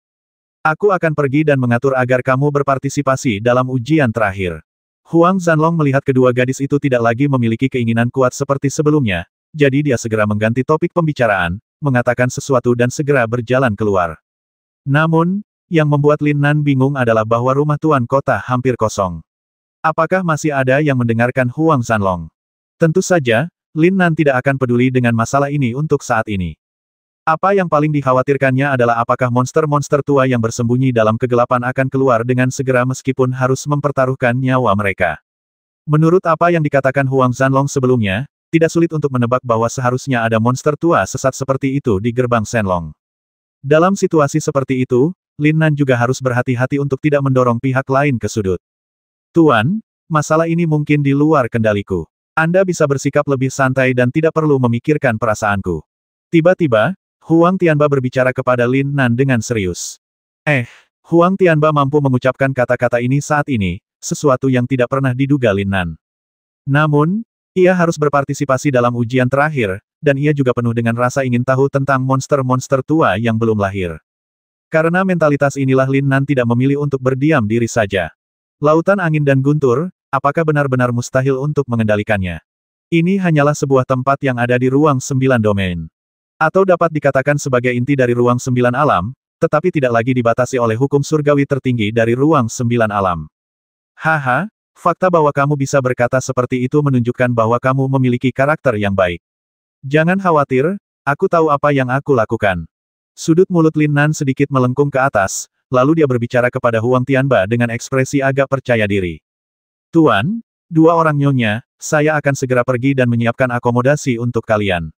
Aku akan pergi dan mengatur agar kamu berpartisipasi dalam ujian terakhir. Huang Zanlong melihat kedua gadis itu tidak lagi memiliki keinginan kuat seperti sebelumnya, jadi dia segera mengganti topik pembicaraan, mengatakan sesuatu dan segera berjalan keluar. Namun, yang membuat Lin Nan bingung adalah bahwa rumah tuan kota hampir kosong. Apakah masih ada yang mendengarkan Huang Zanlong? Tentu saja, Lin Nan tidak akan peduli dengan masalah ini untuk saat ini. Apa yang paling dikhawatirkannya adalah apakah monster-monster tua yang bersembunyi dalam kegelapan akan keluar dengan segera meskipun harus mempertaruhkan nyawa mereka. Menurut apa yang dikatakan Huang Zanlong sebelumnya, tidak sulit untuk menebak bahwa seharusnya ada monster tua sesat seperti itu di gerbang Shenlong. Dalam situasi seperti itu, Lin Nan juga harus berhati-hati untuk tidak mendorong pihak lain ke sudut. Tuan, masalah ini mungkin di luar kendaliku. Anda bisa bersikap lebih santai dan tidak perlu memikirkan perasaanku. Tiba-tiba, Huang Tianba berbicara kepada Lin Nan dengan serius. Huang Tianba mampu mengucapkan kata-kata ini saat ini, sesuatu yang tidak pernah diduga Lin Nan. Namun, ia harus berpartisipasi dalam ujian terakhir, dan ia juga penuh dengan rasa ingin tahu tentang monster-monster tua yang belum lahir. Karena mentalitas inilah Lin Nan tidak memilih untuk berdiam diri saja. Lautan angin dan guntur, apakah benar-benar mustahil untuk mengendalikannya? Ini hanyalah sebuah tempat yang ada di ruang 9 domain. Atau dapat dikatakan sebagai inti dari ruang 9 alam, tetapi tidak lagi dibatasi oleh hukum surgawi tertinggi dari ruang 9 alam. Haha, fakta bahwa kamu bisa berkata seperti itu menunjukkan bahwa kamu memiliki karakter yang baik. Jangan khawatir, aku tahu apa yang aku lakukan. Sudut mulut Lin Nan sedikit melengkung ke atas, lalu dia berbicara kepada Huang Tianba dengan ekspresi agak percaya diri. Tuan, dua orang nyonya, saya akan segera pergi dan menyiapkan akomodasi untuk kalian.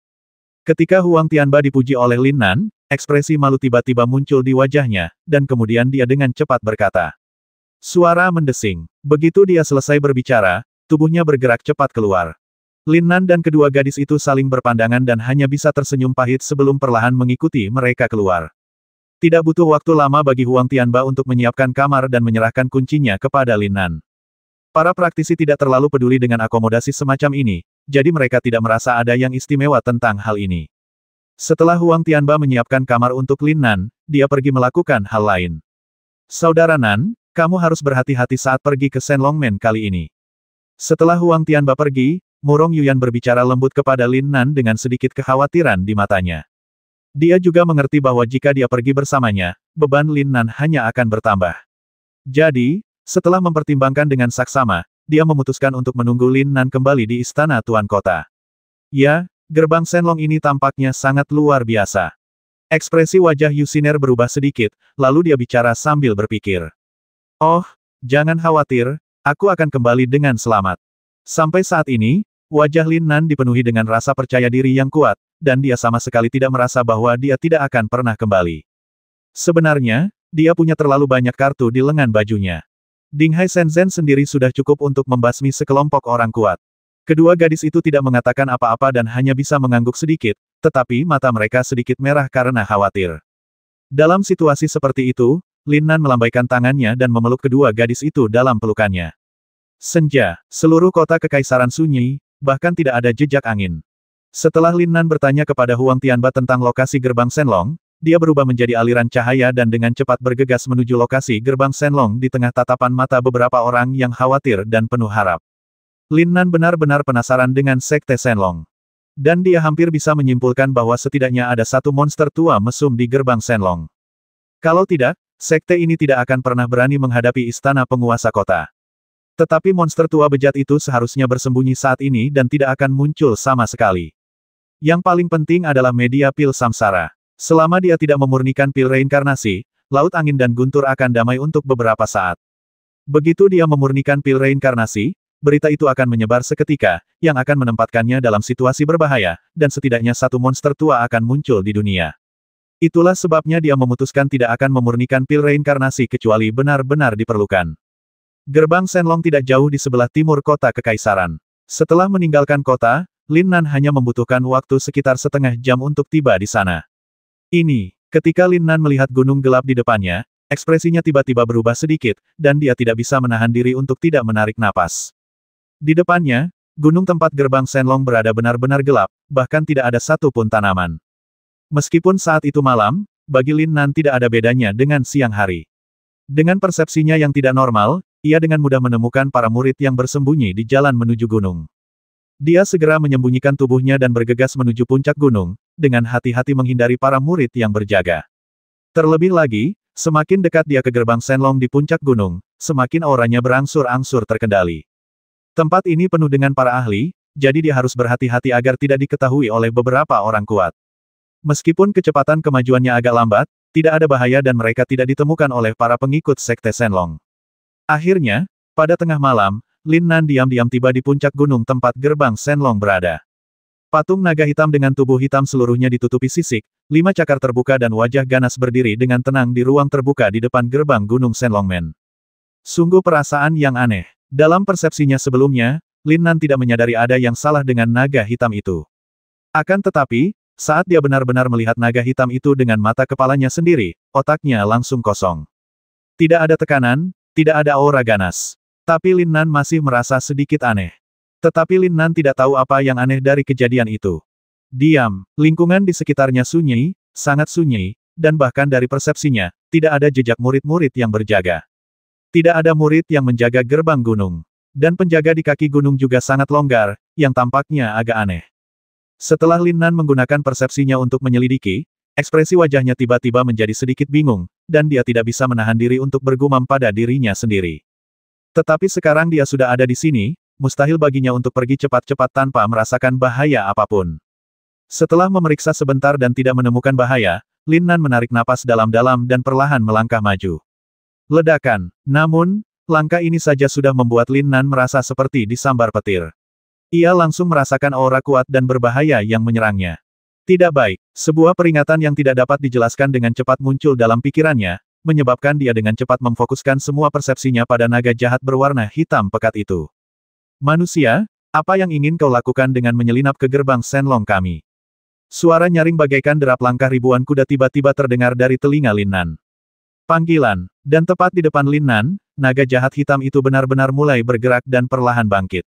Ketika Huang Tianba dipuji oleh Lin Nan, ekspresi malu tiba-tiba muncul di wajahnya, dan kemudian dia dengan cepat berkata. Suara mendesing. Begitu dia selesai berbicara, tubuhnya bergerak cepat keluar. Lin Nan dan kedua gadis itu saling berpandangan dan hanya bisa tersenyum pahit sebelum perlahan mengikuti mereka keluar. Tidak butuh waktu lama bagi Huang Tianba untuk menyiapkan kamar dan menyerahkan kuncinya kepada Lin Nan. Para praktisi tidak terlalu peduli dengan akomodasi semacam ini, jadi mereka tidak merasa ada yang istimewa tentang hal ini. Setelah Huang Tianba menyiapkan kamar untuk Lin Nan, dia pergi melakukan hal lain. Saudara Nan, kamu harus berhati-hati saat pergi ke Shenlongmen kali ini. Setelah Huang Tianba pergi, Murong Yuyan berbicara lembut kepada Lin Nan dengan sedikit kekhawatiran di matanya. Dia juga mengerti bahwa jika dia pergi bersamanya, beban Lin Nan hanya akan bertambah. Jadi, setelah mempertimbangkan dengan saksama, dia memutuskan untuk menunggu Lin Nan kembali di istana Tuan Kota. Ya, gerbang Shenlong ini tampaknya sangat luar biasa. Ekspresi wajah Yusiner berubah sedikit, lalu dia bicara sambil berpikir. Oh, jangan khawatir, aku akan kembali dengan selamat. Sampai saat ini, wajah Lin Nan dipenuhi dengan rasa percaya diri yang kuat, dan dia sama sekali tidak merasa bahwa dia tidak akan pernah kembali. Sebenarnya, dia punya terlalu banyak kartu di lengan bajunya. Dinghai Shenzhen sendiri sudah cukup untuk membasmi sekelompok orang kuat. Kedua gadis itu tidak mengatakan apa-apa dan hanya bisa mengangguk sedikit, tetapi mata mereka sedikit merah karena khawatir. Dalam situasi seperti itu, Lin Nan melambaikan tangannya dan memeluk kedua gadis itu dalam pelukannya. Senja, seluruh kota kekaisaran sunyi, bahkan tidak ada jejak angin. Setelah Lin Nan bertanya kepada Huang Tianba tentang lokasi gerbang Shenlong, dia berubah menjadi aliran cahaya dan dengan cepat bergegas menuju lokasi gerbang Shenlong di tengah tatapan mata beberapa orang yang khawatir dan penuh harap. Lin Nan benar-benar penasaran dengan sekte Shenlong. Dan dia hampir bisa menyimpulkan bahwa setidaknya ada satu monster tua mesum di gerbang Shenlong. Kalau tidak, sekte ini tidak akan pernah berani menghadapi istana penguasa kota. Tetapi monster tua bejat itu seharusnya bersembunyi saat ini dan tidak akan muncul sama sekali. Yang paling penting adalah media pil samsara. Selama dia tidak memurnikan pil reinkarnasi, laut angin dan guntur akan damai untuk beberapa saat. Begitu dia memurnikan pil reinkarnasi, berita itu akan menyebar seketika, yang akan menempatkannya dalam situasi berbahaya, dan setidaknya satu monster tua akan muncul di dunia. Itulah sebabnya dia memutuskan tidak akan memurnikan pil reinkarnasi kecuali benar-benar diperlukan. Gerbang Shenlong tidak jauh di sebelah timur kota kekaisaran. Setelah meninggalkan kota, Lin Nan hanya membutuhkan waktu sekitar setengah jam untuk tiba di sana. Ketika Lin Nan melihat gunung gelap di depannya, ekspresinya tiba-tiba berubah sedikit, dan dia tidak bisa menahan diri untuk tidak menarik napas. Di depannya, gunung tempat gerbang Shenlong berada benar-benar gelap, bahkan tidak ada satu pun tanaman. Meskipun saat itu malam, bagi Lin Nan tidak ada bedanya dengan siang hari. Dengan persepsinya yang tidak normal, ia dengan mudah menemukan para murid yang bersembunyi di jalan menuju gunung. Dia segera menyembunyikan tubuhnya dan bergegas menuju puncak gunung, dengan hati-hati menghindari para murid yang berjaga. Terlebih lagi, semakin dekat dia ke gerbang Shenlong di puncak gunung, semakin auranya berangsur-angsur terkendali. Tempat ini penuh dengan para ahli, jadi dia harus berhati-hati agar tidak diketahui oleh beberapa orang kuat. Meskipun kecepatan kemajuannya agak lambat, tidak ada bahaya dan mereka tidak ditemukan oleh para pengikut Sekte Shenlong. Akhirnya, pada tengah malam, Lin Nan diam-diam tiba di puncak gunung tempat gerbang Shenlong berada. Patung naga hitam dengan tubuh hitam seluruhnya ditutupi sisik, 5 cakar terbuka dan wajah ganas berdiri dengan tenang di ruang terbuka di depan gerbang gunung Shenlongmen. Sungguh perasaan yang aneh. Dalam persepsinya sebelumnya, Lin Nan tidak menyadari ada yang salah dengan naga hitam itu. Akan tetapi, saat dia benar-benar melihat naga hitam itu dengan mata kepalanya sendiri, otaknya langsung kosong. Tidak ada tekanan, tidak ada aura ganas. Tapi Lin Nan masih merasa sedikit aneh. Tetapi Lin Nan tidak tahu apa yang aneh dari kejadian itu. Diam, lingkungan di sekitarnya sunyi, sangat sunyi, dan bahkan dari persepsinya, tidak ada jejak murid-murid yang berjaga. Tidak ada murid yang menjaga gerbang gunung. Dan penjaga di kaki gunung juga sangat longgar, yang tampaknya agak aneh. Setelah Lin Nan menggunakan persepsinya untuk menyelidiki, ekspresi wajahnya tiba-tiba menjadi sedikit bingung, dan dia tidak bisa menahan diri untuk bergumam pada dirinya sendiri. Tetapi sekarang dia sudah ada di sini, mustahil baginya untuk pergi cepat-cepat tanpa merasakan bahaya apapun. Setelah memeriksa sebentar dan tidak menemukan bahaya, Lin Nan menarik napas dalam-dalam dan perlahan melangkah maju. Ledakan. Namun, langkah ini saja sudah membuat Lin Nan merasa seperti disambar petir. Ia langsung merasakan aura kuat dan berbahaya yang menyerangnya. Tidak baik, sebuah peringatan yang tidak dapat dijelaskan dengan cepat muncul dalam pikirannya, menyebabkan dia dengan cepat memfokuskan semua persepsinya pada naga jahat berwarna hitam pekat itu. Manusia, apa yang ingin kau lakukan dengan menyelinap ke gerbang Shenlong kami? Suara nyaring bagaikan derap langkah ribuan kuda tiba-tiba terdengar dari telinga Lin Nan. Panggilan, dan tepat di depan Lin Nan, naga jahat hitam itu benar-benar mulai bergerak dan perlahan bangkit.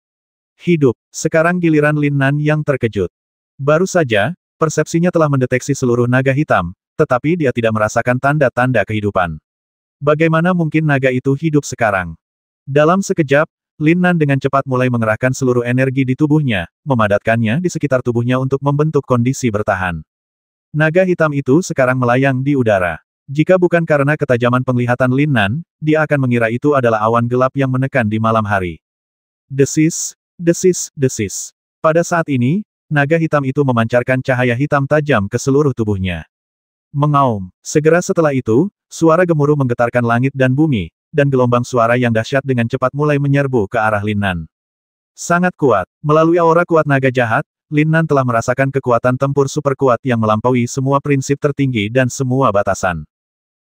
Hidup, sekarang giliran Lin Nan yang terkejut. Baru saja, persepsinya telah mendeteksi seluruh naga hitam, tetapi dia tidak merasakan tanda-tanda kehidupan. Bagaimana mungkin naga itu hidup sekarang? Dalam sekejap, Lin Nan dengan cepat mulai mengerahkan seluruh energi di tubuhnya, memadatkannya di sekitar tubuhnya untuk membentuk kondisi bertahan. Naga hitam itu sekarang melayang di udara. Jika bukan karena ketajaman penglihatan Lin Nan, dia akan mengira itu adalah awan gelap yang menekan di malam hari. Desis. Desis, desis. Pada saat ini, naga hitam itu memancarkan cahaya hitam tajam ke seluruh tubuhnya. Mengaum. Segera setelah itu, suara gemuruh menggetarkan langit dan bumi, dan gelombang suara yang dahsyat dengan cepat mulai menyerbu ke arah Lin Nan. Sangat kuat. Melalui aura kuat naga jahat, Lin Nan telah merasakan kekuatan tempur super kuat yang melampaui semua prinsip tertinggi dan semua batasan.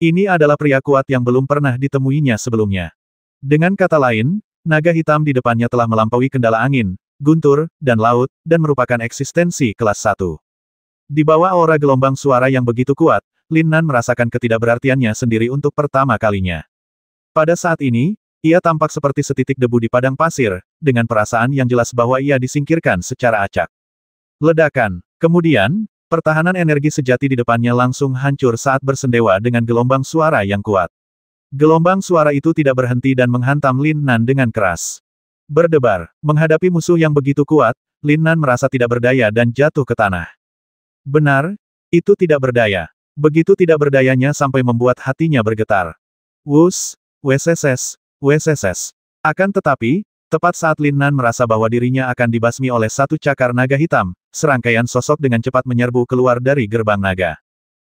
Ini adalah pria kuat yang belum pernah ditemuinya sebelumnya. Dengan kata lain, naga hitam di depannya telah melampaui kendala angin, guntur, dan laut, dan merupakan eksistensi kelas 1. Di bawah aura gelombang suara yang begitu kuat, Lin Nan merasakan ketidakberartiannya sendiri untuk pertama kalinya. Pada saat ini, ia tampak seperti setitik debu di padang pasir, dengan perasaan yang jelas bahwa ia disingkirkan secara acak. Ledakan. Kemudian, pertahanan energi sejati di depannya langsung hancur saat bersendewa dengan gelombang suara yang kuat. Gelombang suara itu tidak berhenti dan menghantam Lin Nan dengan keras. Berdebar, menghadapi musuh yang begitu kuat, Lin Nan merasa tidak berdaya dan jatuh ke tanah. Benar, itu tidak berdaya. Begitu tidak berdayanya sampai membuat hatinya bergetar. Wus, wsss, wsss. Akan tetapi, tepat saat Lin Nan merasa bahwa dirinya akan dibasmi oleh satu cakar naga hitam, serangkaian sosok dengan cepat menyerbu keluar dari gerbang naga.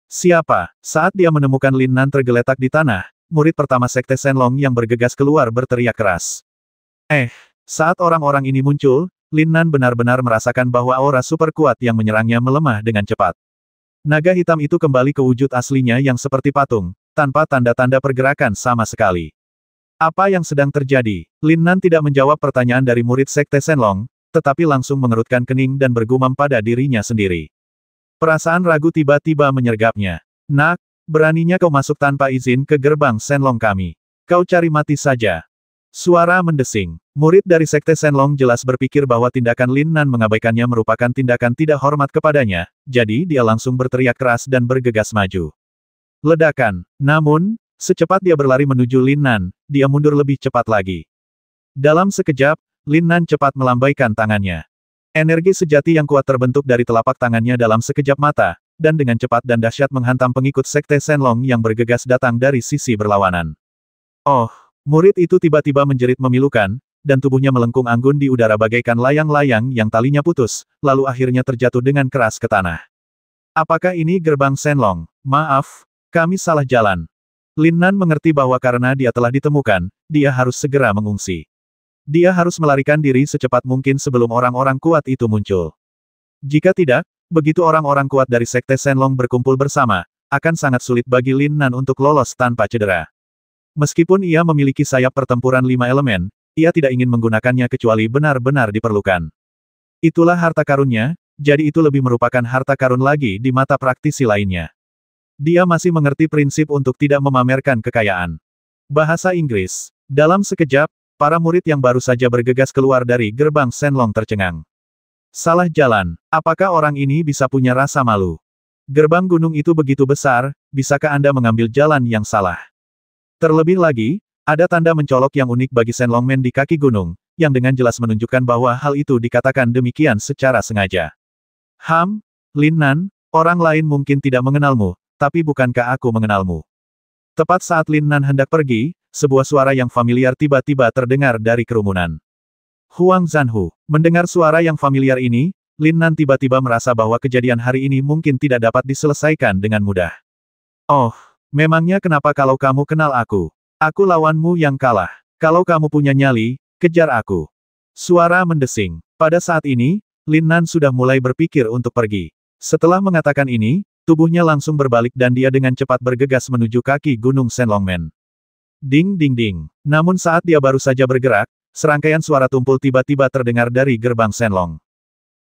Siapa? Saat dia menemukan Lin Nan tergeletak di tanah, murid pertama Sekte Shenlong yang bergegas keluar berteriak keras. Saat orang-orang ini muncul, Lin Nan benar-benar merasakan bahwa aura super kuat yang menyerangnya melemah dengan cepat. Naga hitam itu kembali ke wujud aslinya yang seperti patung, tanpa tanda-tanda pergerakan sama sekali. Apa yang sedang terjadi? Lin Nan tidak menjawab pertanyaan dari murid Sekte Shenlong, tetapi langsung mengerutkan kening dan bergumam pada dirinya sendiri. Perasaan ragu tiba-tiba menyergapnya. Nak, beraninya kau masuk tanpa izin ke gerbang Shenlong kami. Kau cari mati saja. Suara mendesing. Murid dari Sekte Shenlong jelas berpikir bahwa tindakan Lin Nan mengabaikannya merupakan tindakan tidak hormat kepadanya, jadi dia langsung berteriak keras dan bergegas maju. Ledakan. Namun, secepat dia berlari menuju Lin Nan, dia mundur lebih cepat lagi. Dalam sekejap, Lin Nan cepat melambaikan tangannya. Energi sejati yang kuat terbentuk dari telapak tangannya dalam sekejap mata, dan dengan cepat dan dahsyat menghantam pengikut Sekte Shenlong yang bergegas datang dari sisi berlawanan. Oh! Murid itu tiba-tiba menjerit memilukan, dan tubuhnya melengkung anggun di udara bagaikan layang-layang yang talinya putus, lalu akhirnya terjatuh dengan keras ke tanah. Apakah ini gerbang Shenlong? Maaf, kami salah jalan. Lin Nan mengerti bahwa karena dia telah ditemukan, dia harus segera mengungsi. Dia harus melarikan diri secepat mungkin sebelum orang-orang kuat itu muncul. Jika tidak, begitu orang-orang kuat dari Sekte Shenlong berkumpul bersama, akan sangat sulit bagi Lin Nan untuk lolos tanpa cedera. Meskipun ia memiliki sayap pertempuran 5 elemen, ia tidak ingin menggunakannya kecuali benar-benar diperlukan. Itulah harta karunnya, jadi itu lebih merupakan harta karun lagi di mata praktisi lainnya. Dia masih mengerti prinsip untuk tidak memamerkan kekayaan. Bahasa Inggris. Dalam sekejap, para murid yang baru saja bergegas keluar dari gerbang Shenlong tercengang. Salah jalan. Apakah orang ini bisa punya rasa malu? Gerbang gunung itu begitu besar, bisakah Anda mengambil jalan yang salah? Terlebih lagi, ada tanda mencolok yang unik bagi Shenlongmen di kaki gunung, yang dengan jelas menunjukkan bahwa hal itu dikatakan demikian secara sengaja. Lin Nan, orang lain mungkin tidak mengenalmu, tapi bukankah aku mengenalmu? Tepat saat Lin Nan hendak pergi, sebuah suara yang familiar tiba-tiba terdengar dari kerumunan. Huang Zanhu. Mendengar suara yang familiar ini, Lin Nan tiba-tiba merasa bahwa kejadian hari ini mungkin tidak dapat diselesaikan dengan mudah. Oh! Memangnya kenapa kalau kamu kenal aku? Aku lawanmu yang kalah. Kalau kamu punya nyali, kejar aku. Suara mendesing. Pada saat ini, Lin Nan sudah mulai berpikir untuk pergi. Setelah mengatakan ini, tubuhnya langsung berbalik dan dia dengan cepat bergegas menuju kaki gunung Shenlongmen. Ding ding ding. Namun saat dia baru saja bergerak, serangkaian suara tumpul tiba-tiba terdengar dari gerbang Shenlong.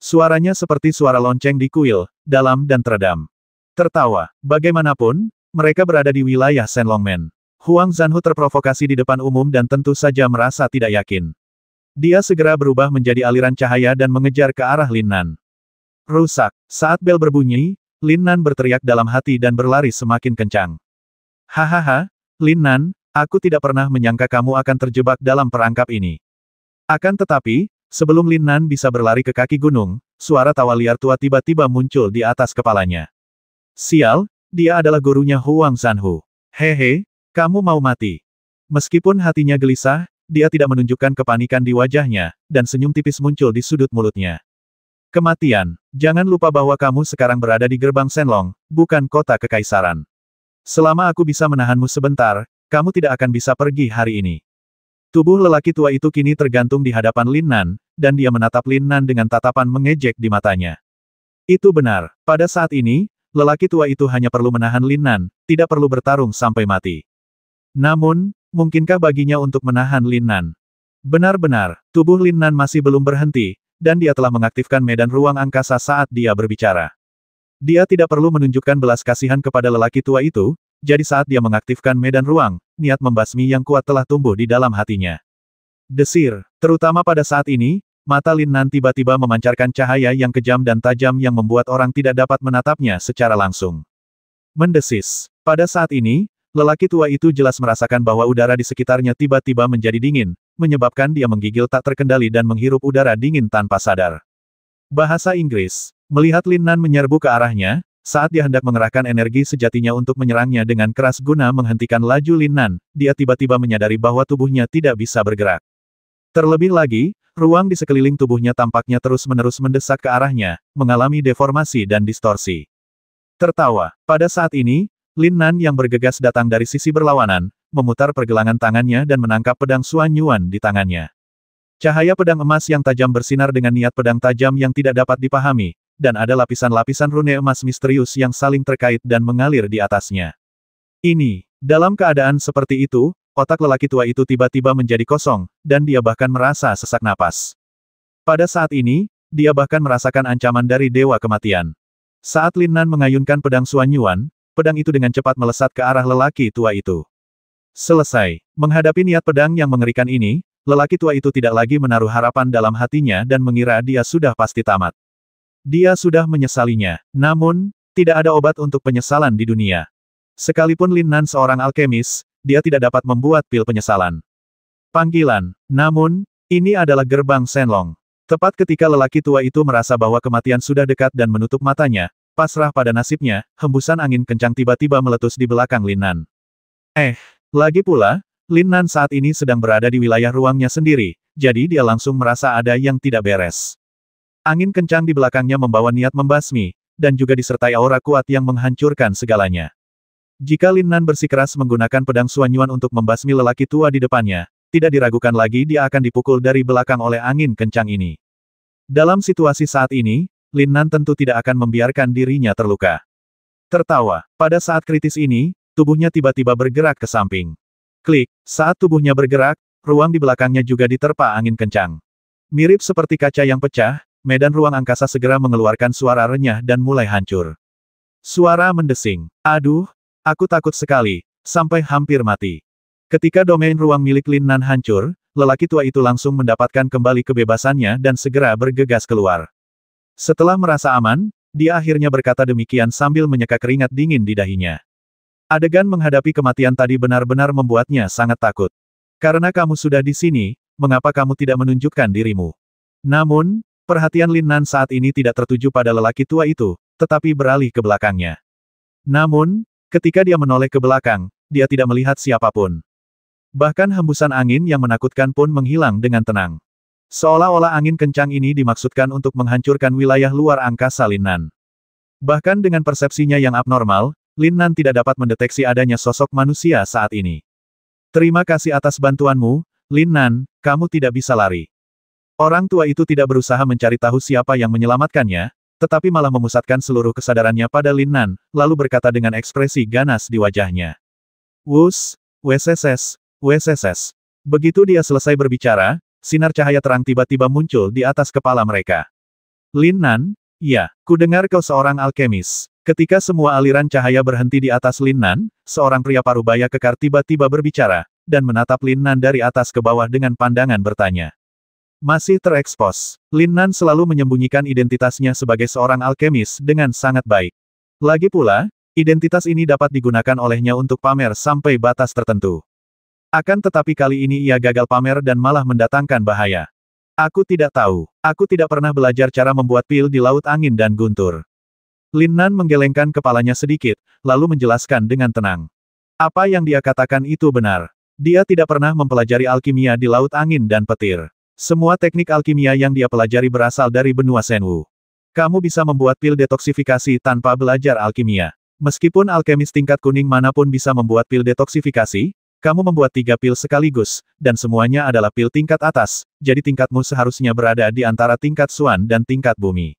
Suaranya seperti suara lonceng di kuil, dalam dan teredam. Tertawa. Bagaimanapun, mereka berada di wilayah Shenlongmen. Huang Zanhu terprovokasi di depan umum dan tentu saja merasa tidak yakin. Dia segera berubah menjadi aliran cahaya dan mengejar ke arah Lin Nan. Rusak. Saat bel berbunyi, Lin Nan berteriak dalam hati dan berlari semakin kencang. Hahaha, Lin Nan, aku tidak pernah menyangka kamu akan terjebak dalam perangkap ini. Akan tetapi, sebelum Lin Nan bisa berlari ke kaki gunung, suara tawa liar tua tiba-tiba muncul di atas kepalanya. Sial! Dia adalah gurunya Huang Zanhu. Hehe, kamu mau mati. Meskipun hatinya gelisah, dia tidak menunjukkan kepanikan di wajahnya, dan senyum tipis muncul di sudut mulutnya. Kematian. Jangan lupa bahwa kamu sekarang berada di gerbang Shenlong, bukan kota kekaisaran. Selama aku bisa menahanmu sebentar, kamu tidak akan bisa pergi hari ini. Tubuh lelaki tua itu kini tergantung di hadapan Lin Nan, dan dia menatap Lin Nan dengan tatapan mengejek di matanya. Itu benar. Pada saat ini, lelaki tua itu hanya perlu menahan Lin Nan, tidak perlu bertarung sampai mati. Namun, mungkinkah baginya untuk menahan Lin Nan? Benar-benar, tubuh Lin Nan masih belum berhenti, dan dia telah mengaktifkan medan ruang angkasa saat dia berbicara. Dia tidak perlu menunjukkan belas kasihan kepada lelaki tua itu, jadi saat dia mengaktifkan medan ruang, niat membasmi yang kuat telah tumbuh di dalam hatinya. Desir, terutama pada saat ini, mata Lin Nan tiba-tiba memancarkan cahaya yang kejam dan tajam yang membuat orang tidak dapat menatapnya secara langsung. Mendesis. Pada saat ini, lelaki tua itu jelas merasakan bahwa udara di sekitarnya tiba-tiba menjadi dingin, menyebabkan dia menggigil tak terkendali dan menghirup udara dingin tanpa sadar. Bahasa Inggris. Melihat Lin Nan menyerbu ke arahnya, saat dia hendak mengerahkan energi sejatinya untuk menyerangnya dengan keras guna menghentikan laju Lin Nan, dia tiba-tiba menyadari bahwa tubuhnya tidak bisa bergerak. Terlebih lagi, ruang di sekeliling tubuhnya tampaknya terus-menerus mendesak ke arahnya, mengalami deformasi dan distorsi. Tertawa. Pada saat ini, Lin Nan yang bergegas datang dari sisi berlawanan, memutar pergelangan tangannya dan menangkap pedang Xuan Yuan di tangannya. Cahaya pedang emas yang tajam bersinar dengan niat pedang tajam yang tidak dapat dipahami, dan ada lapisan-lapisan rune emas misterius yang saling terkait dan mengalir di atasnya. Dalam keadaan seperti itu, otak lelaki tua itu tiba-tiba menjadi kosong, dan dia bahkan merasa sesak napas. Pada saat ini, dia bahkan merasakan ancaman dari Dewa Kematian. Saat Lin Nan mengayunkan pedang Xuan Yuan, pedang itu dengan cepat melesat ke arah lelaki tua itu. Selesai. Menghadapi niat pedang yang mengerikan ini, lelaki tua itu tidak lagi menaruh harapan dalam hatinya dan mengira dia sudah pasti tamat. Dia sudah menyesalinya. Namun, tidak ada obat untuk penyesalan di dunia. Sekalipun Lin Nan seorang alkemis, dia tidak dapat membuat pil penyesalan. Panggilan. Namun, ini adalah gerbang Shenlong. Tepat ketika lelaki tua itu merasa bahwa kematian sudah dekat dan menutup matanya, pasrah pada nasibnya, hembusan angin kencang tiba-tiba meletus di belakang Lin Nan. Lagi pula, Lin Nan saat ini sedang berada di wilayah ruangnya sendiri, jadi dia langsung merasa ada yang tidak beres. Angin kencang di belakangnya membawa niat membasmi, dan juga disertai aura kuat yang menghancurkan segalanya. Jika Lin Nan bersikeras menggunakan pedang Suanyuan untuk membasmi lelaki tua di depannya, tidak diragukan lagi dia akan dipukul dari belakang oleh angin kencang ini. Dalam situasi saat ini, Lin Nan tentu tidak akan membiarkan dirinya terluka. Tertawa. Pada saat kritis ini, tubuhnya tiba-tiba bergerak ke samping. Klik. Saat tubuhnya bergerak, ruang di belakangnya juga diterpa angin kencang. Mirip seperti kaca yang pecah, medan ruang angkasa segera mengeluarkan suara renyah dan mulai hancur. Suara mendesing. Aduh, aku takut sekali, sampai hampir mati. Ketika domain ruang milik Lin Nan hancur, lelaki tua itu langsung mendapatkan kembali kebebasannya dan segera bergegas keluar. Setelah merasa aman, dia akhirnya berkata demikian sambil menyeka keringat dingin di dahinya. Adegan menghadapi kematian tadi benar-benar membuatnya sangat takut. Karena kamu sudah di sini, mengapa kamu tidak menunjukkan dirimu? Namun, perhatian Lin Nan saat ini tidak tertuju pada lelaki tua itu, tetapi beralih ke belakangnya. Namun, ketika dia menoleh ke belakang, dia tidak melihat siapapun. Bahkan hembusan angin yang menakutkan pun menghilang dengan tenang. Seolah-olah angin kencang ini dimaksudkan untuk menghancurkan wilayah luar angkasa Lin Nan. Bahkan dengan persepsinya yang abnormal, Lin Nan tidak dapat mendeteksi adanya sosok manusia saat ini. Terima kasih atas bantuanmu, Lin Nan, kamu tidak bisa lari. Orang tua itu tidak berusaha mencari tahu siapa yang menyelamatkannya, tetapi malah memusatkan seluruh kesadarannya pada Lin Nan, lalu berkata dengan ekspresi ganas di wajahnya. Wus, WSSS, WSSS. Begitu dia selesai berbicara, sinar cahaya terang tiba-tiba muncul di atas kepala mereka. Lin Nan, ya, ku dengar kau seorang alkemis. Ketika semua aliran cahaya berhenti di atas Lin Nan, seorang pria parubaya kekar tiba-tiba berbicara, dan menatap Lin Nan dari atas ke bawah dengan pandangan bertanya. Masih terekspos. Lin Nan selalu menyembunyikan identitasnya sebagai seorang alkemis dengan sangat baik. Lagi pula, identitas ini dapat digunakan olehnya untuk pamer sampai batas tertentu. Akan tetapi kali ini ia gagal pamer dan malah mendatangkan bahaya. Aku tidak tahu. Aku tidak pernah belajar cara membuat pil di Laut Angin dan Guntur. Lin Nan menggelengkan kepalanya sedikit, lalu menjelaskan dengan tenang. Apa yang dia katakan itu benar. Dia tidak pernah mempelajari alkimia di Laut Angin dan Petir. Semua teknik alkimia yang dia pelajari berasal dari benua Shenwu. Kamu bisa membuat pil detoksifikasi tanpa belajar alkimia. Meskipun alkemis tingkat kuning manapun bisa membuat pil detoksifikasi, kamu membuat 3 pil sekaligus, dan semuanya adalah pil tingkat atas, jadi tingkatmu seharusnya berada di antara tingkat Suan dan tingkat bumi.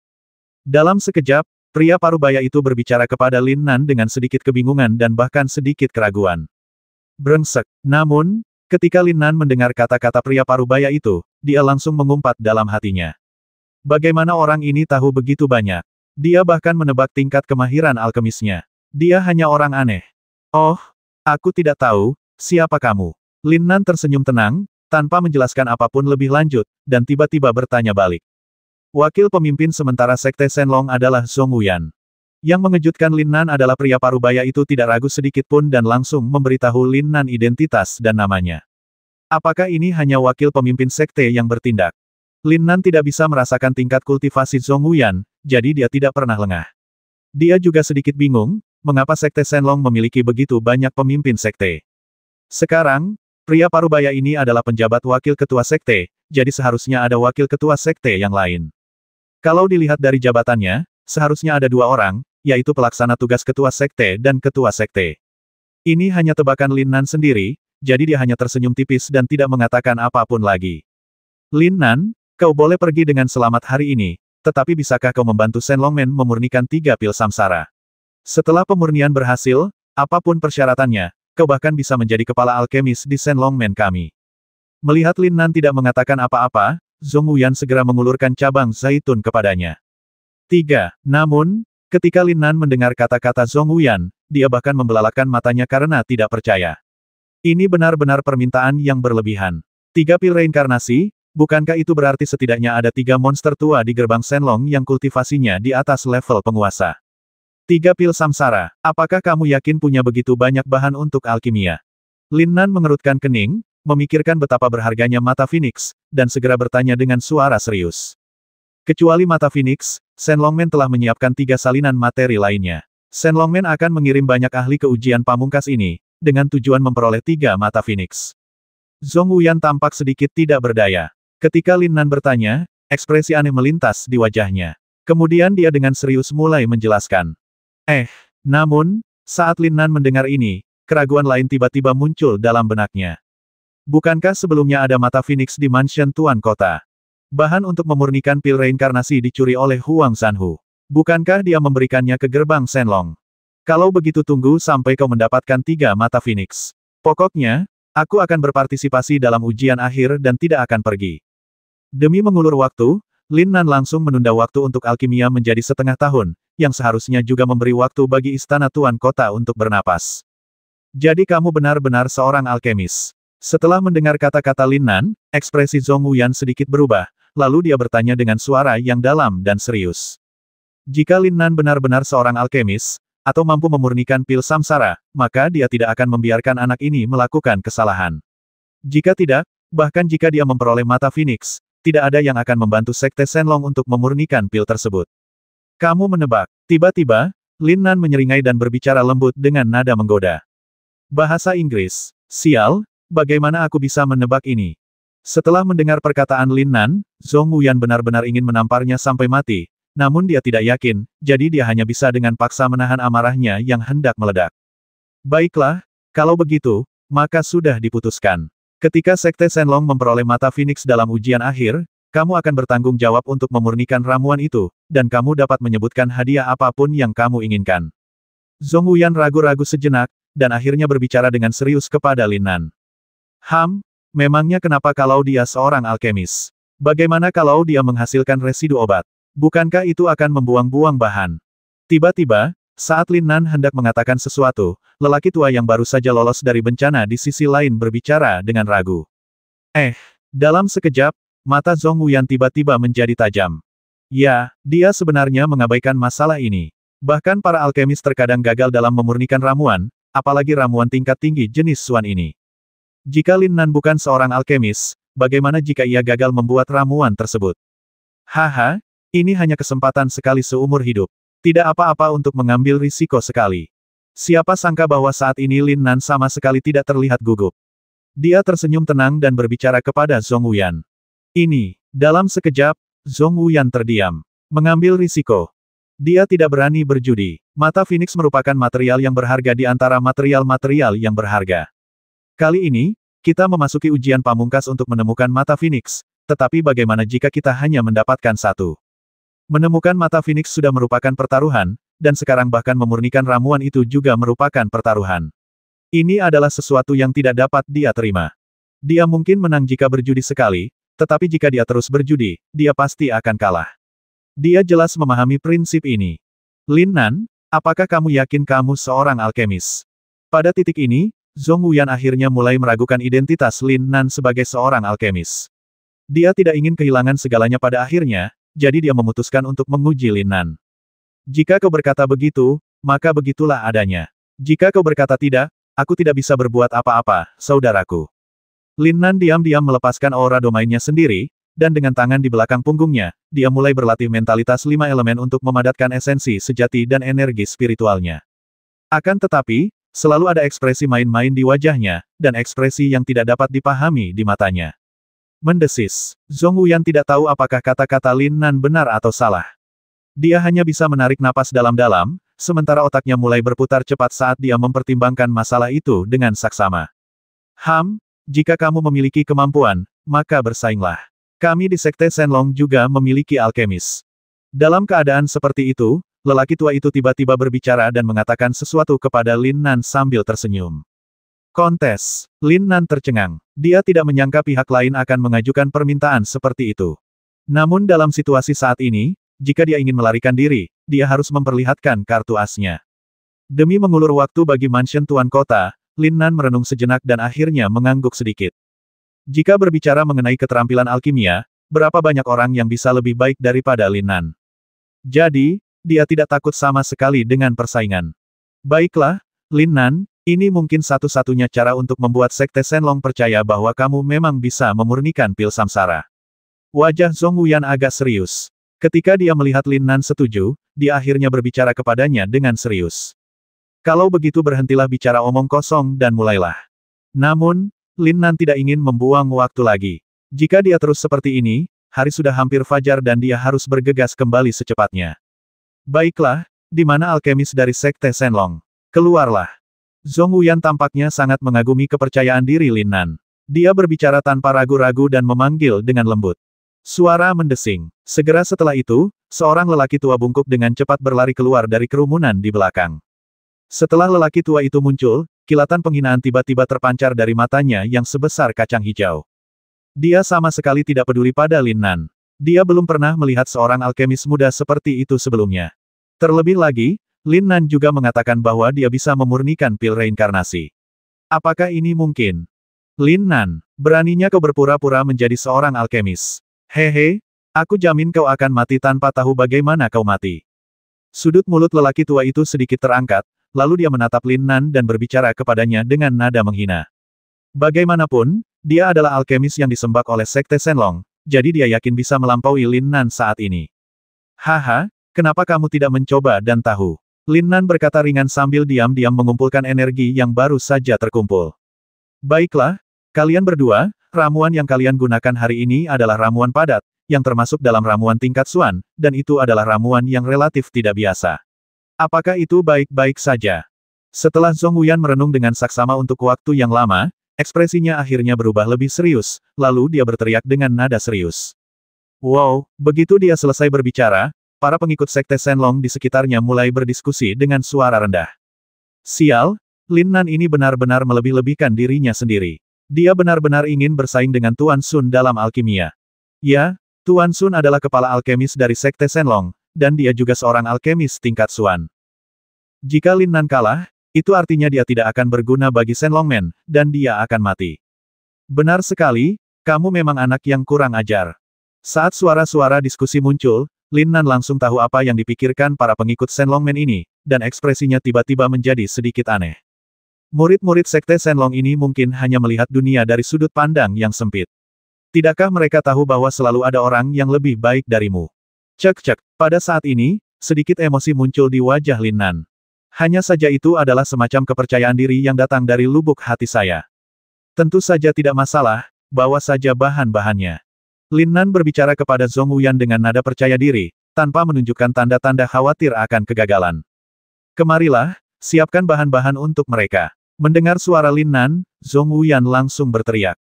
Dalam sekejap, pria parubaya itu berbicara kepada Lin Nan dengan sedikit kebingungan dan bahkan sedikit keraguan. Brengsek. Namun, ketika Lin Nan mendengar kata-kata pria parubaya itu, dia langsung mengumpat dalam hatinya. Bagaimana orang ini tahu begitu banyak? Dia bahkan menebak tingkat kemahiran alkemisnya. Dia hanya orang aneh. Oh, aku tidak tahu. Siapa kamu? Lin Nan tersenyum tenang, tanpa menjelaskan apapun lebih lanjut, dan tiba-tiba bertanya balik. Wakil pemimpin sementara Sekte Shenlong adalah Zhong Wuyan. Yang mengejutkan Lin Nan adalah pria parubaya itu tidak ragu sedikit pun dan langsung memberitahu Lin Nan identitas dan namanya. Apakah ini hanya wakil pemimpin sekte yang bertindak? Lin Nan tidak bisa merasakan tingkat kultivasi Zhong Wuyan, jadi dia tidak pernah lengah. Dia juga sedikit bingung, mengapa Sekte Shenlong memiliki begitu banyak pemimpin sekte. Sekarang, pria parubaya ini adalah penjabat wakil ketua sekte, jadi seharusnya ada wakil ketua sekte yang lain. Kalau dilihat dari jabatannya, seharusnya ada 2 orang, yaitu pelaksana tugas ketua sekte dan ketua sekte. Ini hanya tebakan Lin Nan sendiri, jadi dia hanya tersenyum tipis dan tidak mengatakan apapun lagi. Lin Nan, kau boleh pergi dengan selamat hari ini, tetapi bisakah kau membantu Shenlongmen memurnikan 3 pil samsara? Setelah pemurnian berhasil, apapun persyaratannya, kau bahkan bisa menjadi kepala alkemis di Shenlongmen kami. Melihat Lin Nan tidak mengatakan apa-apa, Zhong Wuyan segera mengulurkan cabang zaitun kepadanya. 3. Namun, ketika Lin Nan mendengar kata-kata Zhong Wuyan, dia bahkan membelalakan matanya karena tidak percaya. Ini benar-benar permintaan yang berlebihan. 3 pil reinkarnasi, bukankah itu berarti setidaknya ada 3 monster tua di gerbang Shenlong yang kultivasinya di atas level penguasa? 3 pil samsara, apakah kamu yakin punya begitu banyak bahan untuk alkimia? Lin Nan mengerutkan kening, memikirkan betapa berharganya mata Phoenix, dan segera bertanya dengan suara serius. Kecuali mata Phoenix, Shenlongmen telah menyiapkan 3 salinan materi lainnya. Shenlongmen akan mengirim banyak ahli ke ujian pamungkas ini, dengan tujuan memperoleh 3 mata Phoenix. Zhong Wuyan tampak sedikit tidak berdaya. Ketika Lin Nan bertanya, ekspresi aneh melintas di wajahnya. Kemudian dia dengan serius mulai menjelaskan. Namun, saat Lin Nan mendengar ini, keraguan lain tiba-tiba muncul dalam benaknya. Bukankah sebelumnya ada mata Phoenix di mansion Tuan Kota? Bahan untuk memurnikan pil reinkarnasi dicuri oleh Huang Sanhu. Bukankah dia memberikannya ke gerbang Shenlong? Kalau begitu tunggu sampai kau mendapatkan 3 mata Phoenix. Pokoknya, aku akan berpartisipasi dalam ujian akhir dan tidak akan pergi. Demi mengulur waktu, Lin Nan langsung menunda waktu untuk alkimia menjadi setengah tahun, yang seharusnya juga memberi waktu bagi istana Tuan Kota untuk bernapas. Jadi kamu benar-benar seorang alkemis. Setelah mendengar kata-kata Lin Nan, ekspresi Zhong Wuyan sedikit berubah, lalu dia bertanya dengan suara yang dalam dan serius. Jika Lin Nan benar-benar seorang alkemis, atau mampu memurnikan pil samsara, maka dia tidak akan membiarkan anak ini melakukan kesalahan. Jika tidak, bahkan jika dia memperoleh mata Phoenix, tidak ada yang akan membantu Sekte Shenlong untuk memurnikan pil tersebut. Kamu menebak. Tiba-tiba, Lin Nan menyeringai dan berbicara lembut dengan nada menggoda. Bahasa Inggris. Sial, bagaimana aku bisa menebak ini? Setelah mendengar perkataan Lin Nan, Zhong Wuyan benar-benar ingin menamparnya sampai mati. Namun dia tidak yakin, jadi dia hanya bisa dengan paksa menahan amarahnya yang hendak meledak. Baiklah, kalau begitu, maka sudah diputuskan. Ketika Sekte Shenlong memperoleh mata Phoenix dalam ujian akhir, kamu akan bertanggung jawab untuk memurnikan ramuan itu, dan kamu dapat menyebutkan hadiah apapun yang kamu inginkan. Zhong Wuyan ragu-ragu sejenak, dan akhirnya berbicara dengan serius kepada Lin Nan. Memangnya kenapa kalau dia seorang alkemis? Bagaimana kalau dia menghasilkan residu obat? Bukankah itu akan membuang-buang bahan? Tiba-tiba, saat Lin Nan hendak mengatakan sesuatu, lelaki tua yang baru saja lolos dari bencana di sisi lain berbicara dengan ragu. Dalam sekejap, mata Zhong Wuyan tiba-tiba menjadi tajam. Ya, dia sebenarnya mengabaikan masalah ini. Bahkan para alkemis terkadang gagal dalam memurnikan ramuan, apalagi ramuan tingkat tinggi jenis Xuan ini. Jika Lin Nan bukan seorang alkemis, bagaimana jika ia gagal membuat ramuan tersebut? Haha. Ini hanya kesempatan sekali seumur hidup. Tidak apa-apa untuk mengambil risiko sekali. Siapa sangka bahwa saat ini Lin Nan sama sekali tidak terlihat gugup. Dia tersenyum tenang dan berbicara kepada Zhong Wuyan. Dalam sekejap, Zhong Wuyan terdiam. Mengambil risiko. Dia tidak berani berjudi. Mata Phoenix merupakan material yang berharga di antara material-material yang berharga. Kali ini, kita memasuki ujian pamungkas untuk menemukan mata Phoenix, tetapi bagaimana jika kita hanya mendapatkan 1? Menemukan mata Phoenix sudah merupakan pertaruhan, dan sekarang bahkan memurnikan ramuan itu juga merupakan pertaruhan. Ini adalah sesuatu yang tidak dapat dia terima. Dia mungkin menang jika berjudi sekali, tetapi jika dia terus berjudi, dia pasti akan kalah. Dia jelas memahami prinsip ini. Lin Nan, apakah kamu yakin kamu seorang alkemis? Pada titik ini, Zhong Wuyan akhirnya mulai meragukan identitas Lin Nan sebagai seorang alkemis. Dia tidak ingin kehilangan segalanya pada akhirnya, jadi dia memutuskan untuk menguji Lin Nan. Jika kau berkata begitu, maka begitulah adanya. Jika kau berkata tidak, aku tidak bisa berbuat apa-apa, saudaraku. Lin Nan diam-diam melepaskan aura domainnya sendiri, dan dengan tangan di belakang punggungnya, dia mulai berlatih mentalitas 5 elemen untuk memadatkan esensi sejati dan energi spiritualnya. Akan tetapi, selalu ada ekspresi main-main di wajahnya, dan ekspresi yang tidak dapat dipahami di matanya. Mendesis. Zhong Wuyan tidak tahu apakah kata-kata Lin Nan benar atau salah. Dia hanya bisa menarik napas dalam-dalam, sementara otaknya mulai berputar cepat saat dia mempertimbangkan masalah itu dengan saksama. Jika kamu memiliki kemampuan, maka bersainglah. Kami di Sekte Shenlong juga memiliki alkemis. Dalam keadaan seperti itu, lelaki tua itu tiba-tiba berbicara dan mengatakan sesuatu kepada Lin Nan sambil tersenyum. Kontes. Lin Nan tercengang. Dia tidak menyangka pihak lain akan mengajukan permintaan seperti itu. Namun dalam situasi saat ini, jika dia ingin melarikan diri, dia harus memperlihatkan kartu asnya. Demi mengulur waktu bagi mansion Tuan Kota, Lin Nan merenung sejenak dan akhirnya mengangguk sedikit. Jika berbicara mengenai keterampilan alkimia, berapa banyak orang yang bisa lebih baik daripada Lin Nan? Jadi, dia tidak takut sama sekali dengan persaingan. Baiklah, Lin Nan, ini mungkin satu-satunya cara untuk membuat Sekte Shenlong percaya bahwa kamu memang bisa memurnikan pil samsara. Wajah Zhong Wuyan agak serius. Ketika dia melihat Lin Nan setuju, dia akhirnya berbicara kepadanya dengan serius. Kalau begitu berhentilah bicara omong kosong dan mulailah. Namun, Lin Nan tidak ingin membuang waktu lagi. Jika dia terus seperti ini, hari sudah hampir fajar dan dia harus bergegas kembali secepatnya. Baiklah, di mana alkemis dari Sekte Shenlong? Keluarlah. Zhong Wuyan tampaknya sangat mengagumi kepercayaan diri Lin Nan. Dia berbicara tanpa ragu-ragu dan memanggil dengan lembut. Suara mendesing. Segera setelah itu, seorang lelaki tua bungkuk dengan cepat berlari keluar dari kerumunan di belakang. Setelah lelaki tua itu muncul, kilatan penghinaan tiba-tiba terpancar dari matanya yang sebesar kacang hijau. Dia sama sekali tidak peduli pada Lin Nan. Dia belum pernah melihat seorang alkemis muda seperti itu sebelumnya. Terlebih lagi, Lin Nan juga mengatakan bahwa dia bisa memurnikan pil reinkarnasi. Apakah ini mungkin? Lin Nan, beraninya kau berpura-pura menjadi seorang alkemis. Hehe, aku jamin kau akan mati tanpa tahu bagaimana kau mati. Sudut mulut lelaki tua itu sedikit terangkat, lalu dia menatap Lin Nan dan berbicara kepadanya dengan nada menghina. Bagaimanapun, dia adalah alkemis yang disembah oleh Sekte Shenlong, jadi dia yakin bisa melampaui Lin Nan saat ini. Haha, kenapa kamu tidak mencoba dan tahu? Lin Nan berkata ringan sambil diam-diam mengumpulkan energi yang baru saja terkumpul. Baiklah, kalian berdua, ramuan yang kalian gunakan hari ini adalah ramuan padat, yang termasuk dalam ramuan tingkat Xuan, dan itu adalah ramuan yang relatif tidak biasa. Apakah itu baik-baik saja? Setelah Zhong Wuyan merenung dengan saksama untuk waktu yang lama, ekspresinya akhirnya berubah lebih serius, lalu dia berteriak dengan nada serius. Wow, begitu dia selesai berbicara, para pengikut Sekte Shenlong di sekitarnya mulai berdiskusi dengan suara rendah. Sial, Lin Nan ini benar-benar melebih-lebihkan dirinya sendiri. Dia benar-benar ingin bersaing dengan Tuan Sun dalam alkimia. Ya, Tuan Sun adalah kepala alkemis dari Sekte Shenlong, dan dia juga seorang alkemis tingkat Xuan. Jika Lin Nan kalah, itu artinya dia tidak akan berguna bagi Shenlongmen, dan dia akan mati. Benar sekali, kamu memang anak yang kurang ajar. Saat suara-suara diskusi muncul, Lin Nan langsung tahu apa yang dipikirkan para pengikut Shenlongmen ini, dan ekspresinya tiba-tiba menjadi sedikit aneh. Murid-murid Sekte Shenlong ini mungkin hanya melihat dunia dari sudut pandang yang sempit. Tidakkah mereka tahu bahwa selalu ada orang yang lebih baik darimu? Cek-cek, pada saat ini, sedikit emosi muncul di wajah Lin Nan. Hanya saja itu adalah semacam kepercayaan diri yang datang dari lubuk hati saya. Tentu saja tidak masalah, bawa saja bahan-bahannya. Lin Nan berbicara kepada Zhong Wuyan dengan nada percaya diri, tanpa menunjukkan tanda-tanda khawatir akan kegagalan. Kemarilah, siapkan bahan-bahan untuk mereka. Mendengar suara Lin Nan, Zhong Wuyan langsung berteriak.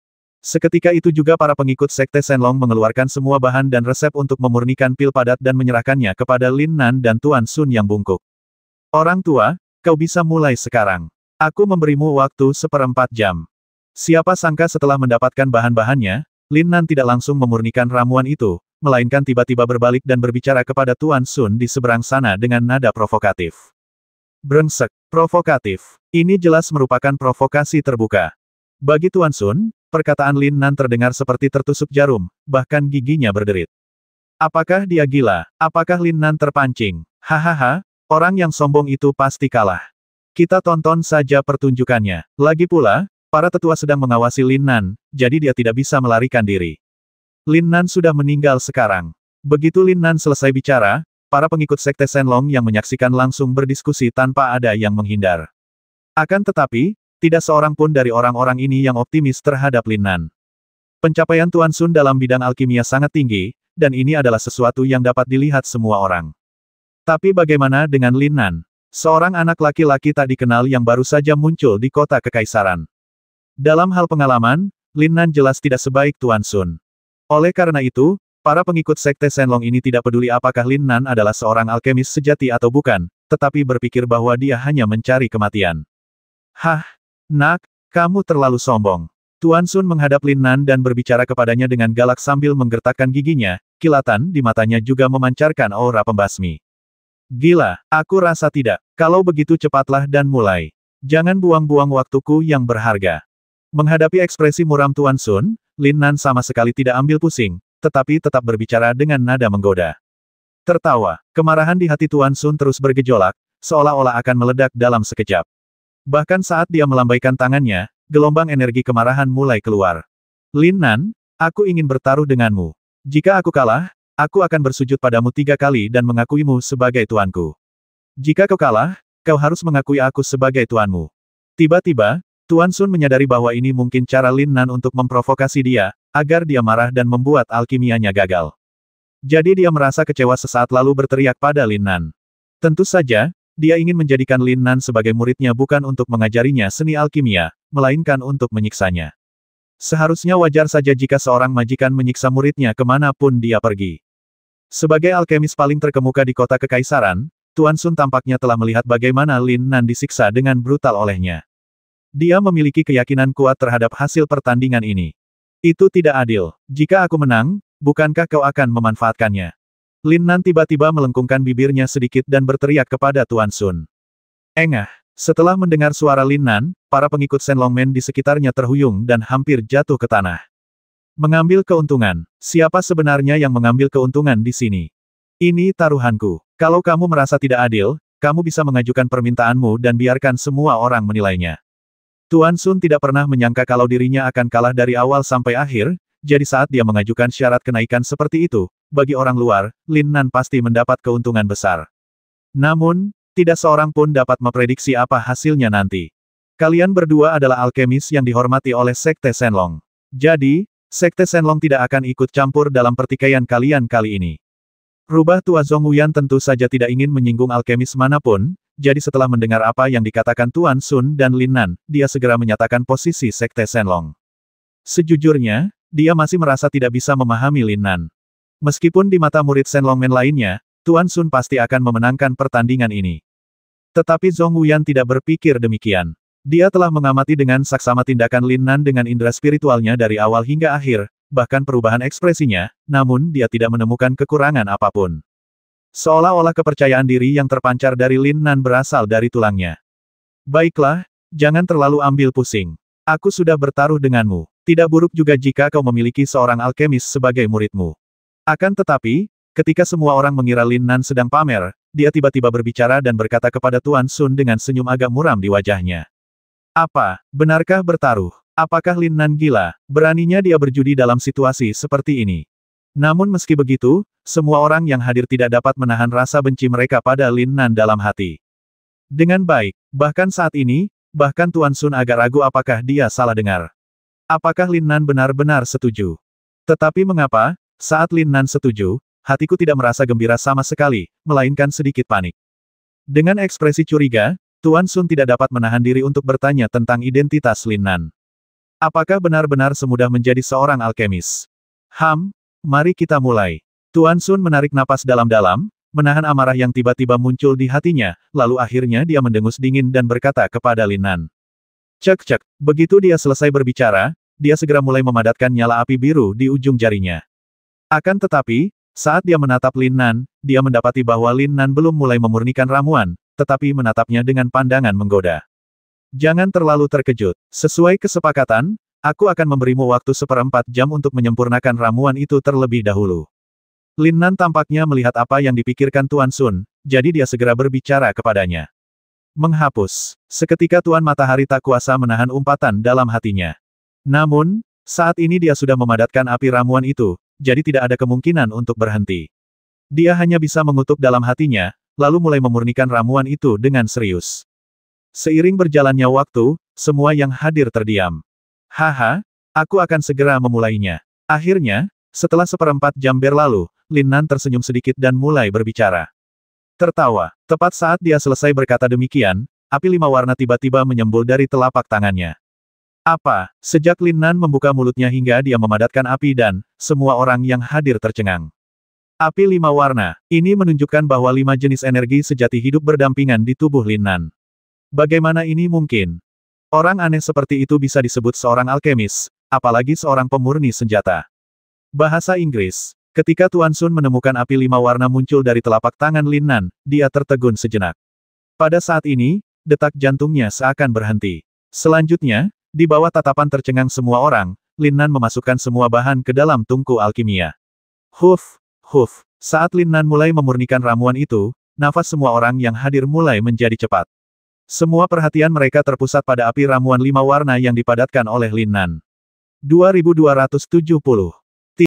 Seketika itu juga para pengikut Sekte Shenlong mengeluarkan semua bahan dan resep untuk memurnikan pil padat dan menyerahkannya kepada Lin Nan dan Tuan Sun yang bungkuk. Orang tua, kau bisa mulai sekarang. Aku memberimu waktu 1/4 jam. Siapa sangka setelah mendapatkan bahan-bahannya, Lin Nan tidak langsung memurnikan ramuan itu, melainkan tiba-tiba berbalik dan berbicara kepada Tuan Sun di seberang sana dengan nada provokatif. Brengsek, provokatif. Ini jelas merupakan provokasi terbuka. Bagi Tuan Sun, perkataan Lin Nan terdengar seperti tertusuk jarum, bahkan giginya berderit. Apakah dia gila? Apakah Lin Nan terpancing? Hahaha, orang yang sombong itu pasti kalah. Kita tonton saja pertunjukannya. Lagi pula, para tetua sedang mengawasi Lin Nan, jadi dia tidak bisa melarikan diri. Lin Nan sudah meninggal sekarang. Begitu Lin Nan selesai bicara, para pengikut Sekte Shenlong yang menyaksikan langsung berdiskusi tanpa ada yang menghindar. Akan tetapi, tidak seorang pun dari orang-orang ini yang optimis terhadap Lin Nan. Pencapaian Tuan Sun dalam bidang alkimia sangat tinggi, dan ini adalah sesuatu yang dapat dilihat semua orang. Tapi bagaimana dengan Lin Nan? Seorang anak laki-laki tak dikenal yang baru saja muncul di kota kekaisaran. Dalam hal pengalaman, Lin Nan jelas tidak sebaik Tuan Sun. Oleh karena itu, para pengikut Sekte Shenlong ini tidak peduli apakah Lin Nan adalah seorang alkemis sejati atau bukan, tetapi berpikir bahwa dia hanya mencari kematian. Hah, nak, kamu terlalu sombong. Tuan Sun menghadap Lin Nan dan berbicara kepadanya dengan galak sambil menggertakkan giginya, kilatan di matanya juga memancarkan aura pembasmi. Gila, aku rasa tidak. Kalau begitu cepatlah dan mulai. Jangan buang-buang waktuku yang berharga. Menghadapi ekspresi muram Tuan Sun, Lin Nan sama sekali tidak ambil pusing, tetapi tetap berbicara dengan nada menggoda. Tertawa, kemarahan di hati Tuan Sun terus bergejolak, seolah-olah akan meledak dalam sekejap. Bahkan saat dia melambaikan tangannya, gelombang energi kemarahan mulai keluar. Lin Nan, aku ingin bertaruh denganmu. Jika aku kalah, aku akan bersujud padamu 3 kali dan mengakuimu sebagai tuanku. Jika kau kalah, kau harus mengakui aku sebagai tuanmu. Tiba-tiba, Tuan Sun menyadari bahwa ini mungkin cara Lin Nan untuk memprovokasi dia, agar dia marah dan membuat alkimianya gagal. Jadi dia merasa kecewa sesaat lalu berteriak pada Lin Nan. Tentu saja, dia ingin menjadikan Lin Nan sebagai muridnya bukan untuk mengajarinya seni alkimia, melainkan untuk menyiksanya. Seharusnya wajar saja jika seorang majikan menyiksa muridnya kemanapun dia pergi. Sebagai alkemis paling terkemuka di kota kekaisaran, Tuan Sun tampaknya telah melihat bagaimana Lin Nan disiksa dengan brutal olehnya. Dia memiliki keyakinan kuat terhadap hasil pertandingan ini. Itu tidak adil. Jika aku menang, bukankah kau akan memanfaatkannya? Lin Nan tiba-tiba melengkungkan bibirnya sedikit dan berteriak kepada Tuan Sun. Engah. Setelah mendengar suara Lin Nan, para pengikut Shen Longmen di sekitarnya terhuyung dan hampir jatuh ke tanah. Mengambil keuntungan. Siapa sebenarnya yang mengambil keuntungan di sini? Ini taruhanku. Kalau kamu merasa tidak adil, kamu bisa mengajukan permintaanmu dan biarkan semua orang menilainya. Tuan Sun tidak pernah menyangka kalau dirinya akan kalah dari awal sampai akhir, jadi saat dia mengajukan syarat kenaikan seperti itu, bagi orang luar, Lin Nan pasti mendapat keuntungan besar. Namun, tidak seorang pun dapat memprediksi apa hasilnya nanti. Kalian berdua adalah alkemis yang dihormati oleh Sekte Shenlong. Jadi, Sekte Shenlong tidak akan ikut campur dalam pertikaian kalian kali ini. Rubah tua Zhongwuyan tentu saja tidak ingin menyinggung alkemis manapun, jadi setelah mendengar apa yang dikatakan Tuan Sun dan Lin Nan, dia segera menyatakan posisi Sekte Shenlong. Sejujurnya, dia masih merasa tidak bisa memahami Lin Nan. Meskipun di mata murid Shen Longmen lainnya, Tuan Sun pasti akan memenangkan pertandingan ini. Tetapi Zhongwuyan tidak berpikir demikian. Dia telah mengamati dengan saksama tindakan Lin Nan dengan indera spiritualnya dari awal hingga akhir, bahkan perubahan ekspresinya, namun dia tidak menemukan kekurangan apapun. Seolah-olah kepercayaan diri yang terpancar dari Lin Nan berasal dari tulangnya. Baiklah, jangan terlalu ambil pusing. Aku sudah bertaruh denganmu. Tidak buruk juga jika kau memiliki seorang alkemis sebagai muridmu. Akan tetapi, ketika semua orang mengira Lin Nan sedang pamer, dia tiba-tiba berbicara dan berkata kepada Tuan Sun dengan senyum agak muram di wajahnya. Apa, benarkah bertaruh? Apakah Lin Nan gila? Beraninya dia berjudi dalam situasi seperti ini. Namun meski begitu, semua orang yang hadir tidak dapat menahan rasa benci mereka pada Lin Nan dalam hati. Dengan baik, bahkan saat ini, bahkan Tuan Sun agak ragu apakah dia salah dengar. Apakah Lin Nan benar-benar setuju? Tetapi mengapa, saat Lin Nan setuju, hatiku tidak merasa gembira sama sekali, melainkan sedikit panik. Dengan ekspresi curiga, Tuan Sun tidak dapat menahan diri untuk bertanya tentang identitas Lin Nan. Apakah benar-benar semudah menjadi seorang alkemis? Mari kita mulai. Tuan Sun menarik napas dalam-dalam, menahan amarah yang tiba-tiba muncul di hatinya, lalu akhirnya dia mendengus dingin dan berkata kepada Lin Nan. Cek-cek, begitu dia selesai berbicara, dia segera mulai memadatkan nyala api biru di ujung jarinya. Akan tetapi, saat dia menatap Lin Nan, dia mendapati bahwa Lin Nan belum mulai memurnikan ramuan, tetapi menatapnya dengan pandangan menggoda. Jangan terlalu terkejut. Sesuai kesepakatan, aku akan memberimu waktu 1/4 jam untuk menyempurnakan ramuan itu terlebih dahulu. Lin Nan tampaknya melihat apa yang dipikirkan Tuan Sun, jadi dia segera berbicara kepadanya. Menghapus. Seketika Tuan Matahari tak kuasa menahan umpatan dalam hatinya. Namun, saat ini dia sudah memadatkan api ramuan itu, jadi tidak ada kemungkinan untuk berhenti. Dia hanya bisa mengutuk dalam hatinya, lalu mulai memurnikan ramuan itu dengan serius. Seiring berjalannya waktu, semua yang hadir terdiam. Haha, aku akan segera memulainya. Akhirnya, setelah 1/4 jam berlalu, Lin Nan tersenyum sedikit dan mulai berbicara. Tertawa. Tepat saat dia selesai berkata demikian, api 5 warna tiba-tiba menyembul dari telapak tangannya. Apa? Sejak Lin Nan membuka mulutnya hingga dia memadatkan api dan, semua orang yang hadir tercengang. Api 5 warna, ini menunjukkan bahwa 5 jenis energi sejati hidup berdampingan di tubuh Lin Nan. Bagaimana ini mungkin? Orang aneh seperti itu bisa disebut seorang alkemis, apalagi seorang pemurni senjata. Bahasa Inggris. Ketika Tuan Sun menemukan api 5 warna muncul dari telapak tangan Lin Nan, dia tertegun sejenak. Pada saat ini, detak jantungnya seakan berhenti. Selanjutnya, di bawah tatapan tercengang semua orang, Lin Nan memasukkan semua bahan ke dalam tungku alkimia. Huf, huf. Saat Lin Nan mulai memurnikan ramuan itu, nafas semua orang yang hadir mulai menjadi cepat. Semua perhatian mereka terpusat pada api ramuan 5 warna yang dipadatkan oleh Lin Nan. 2270.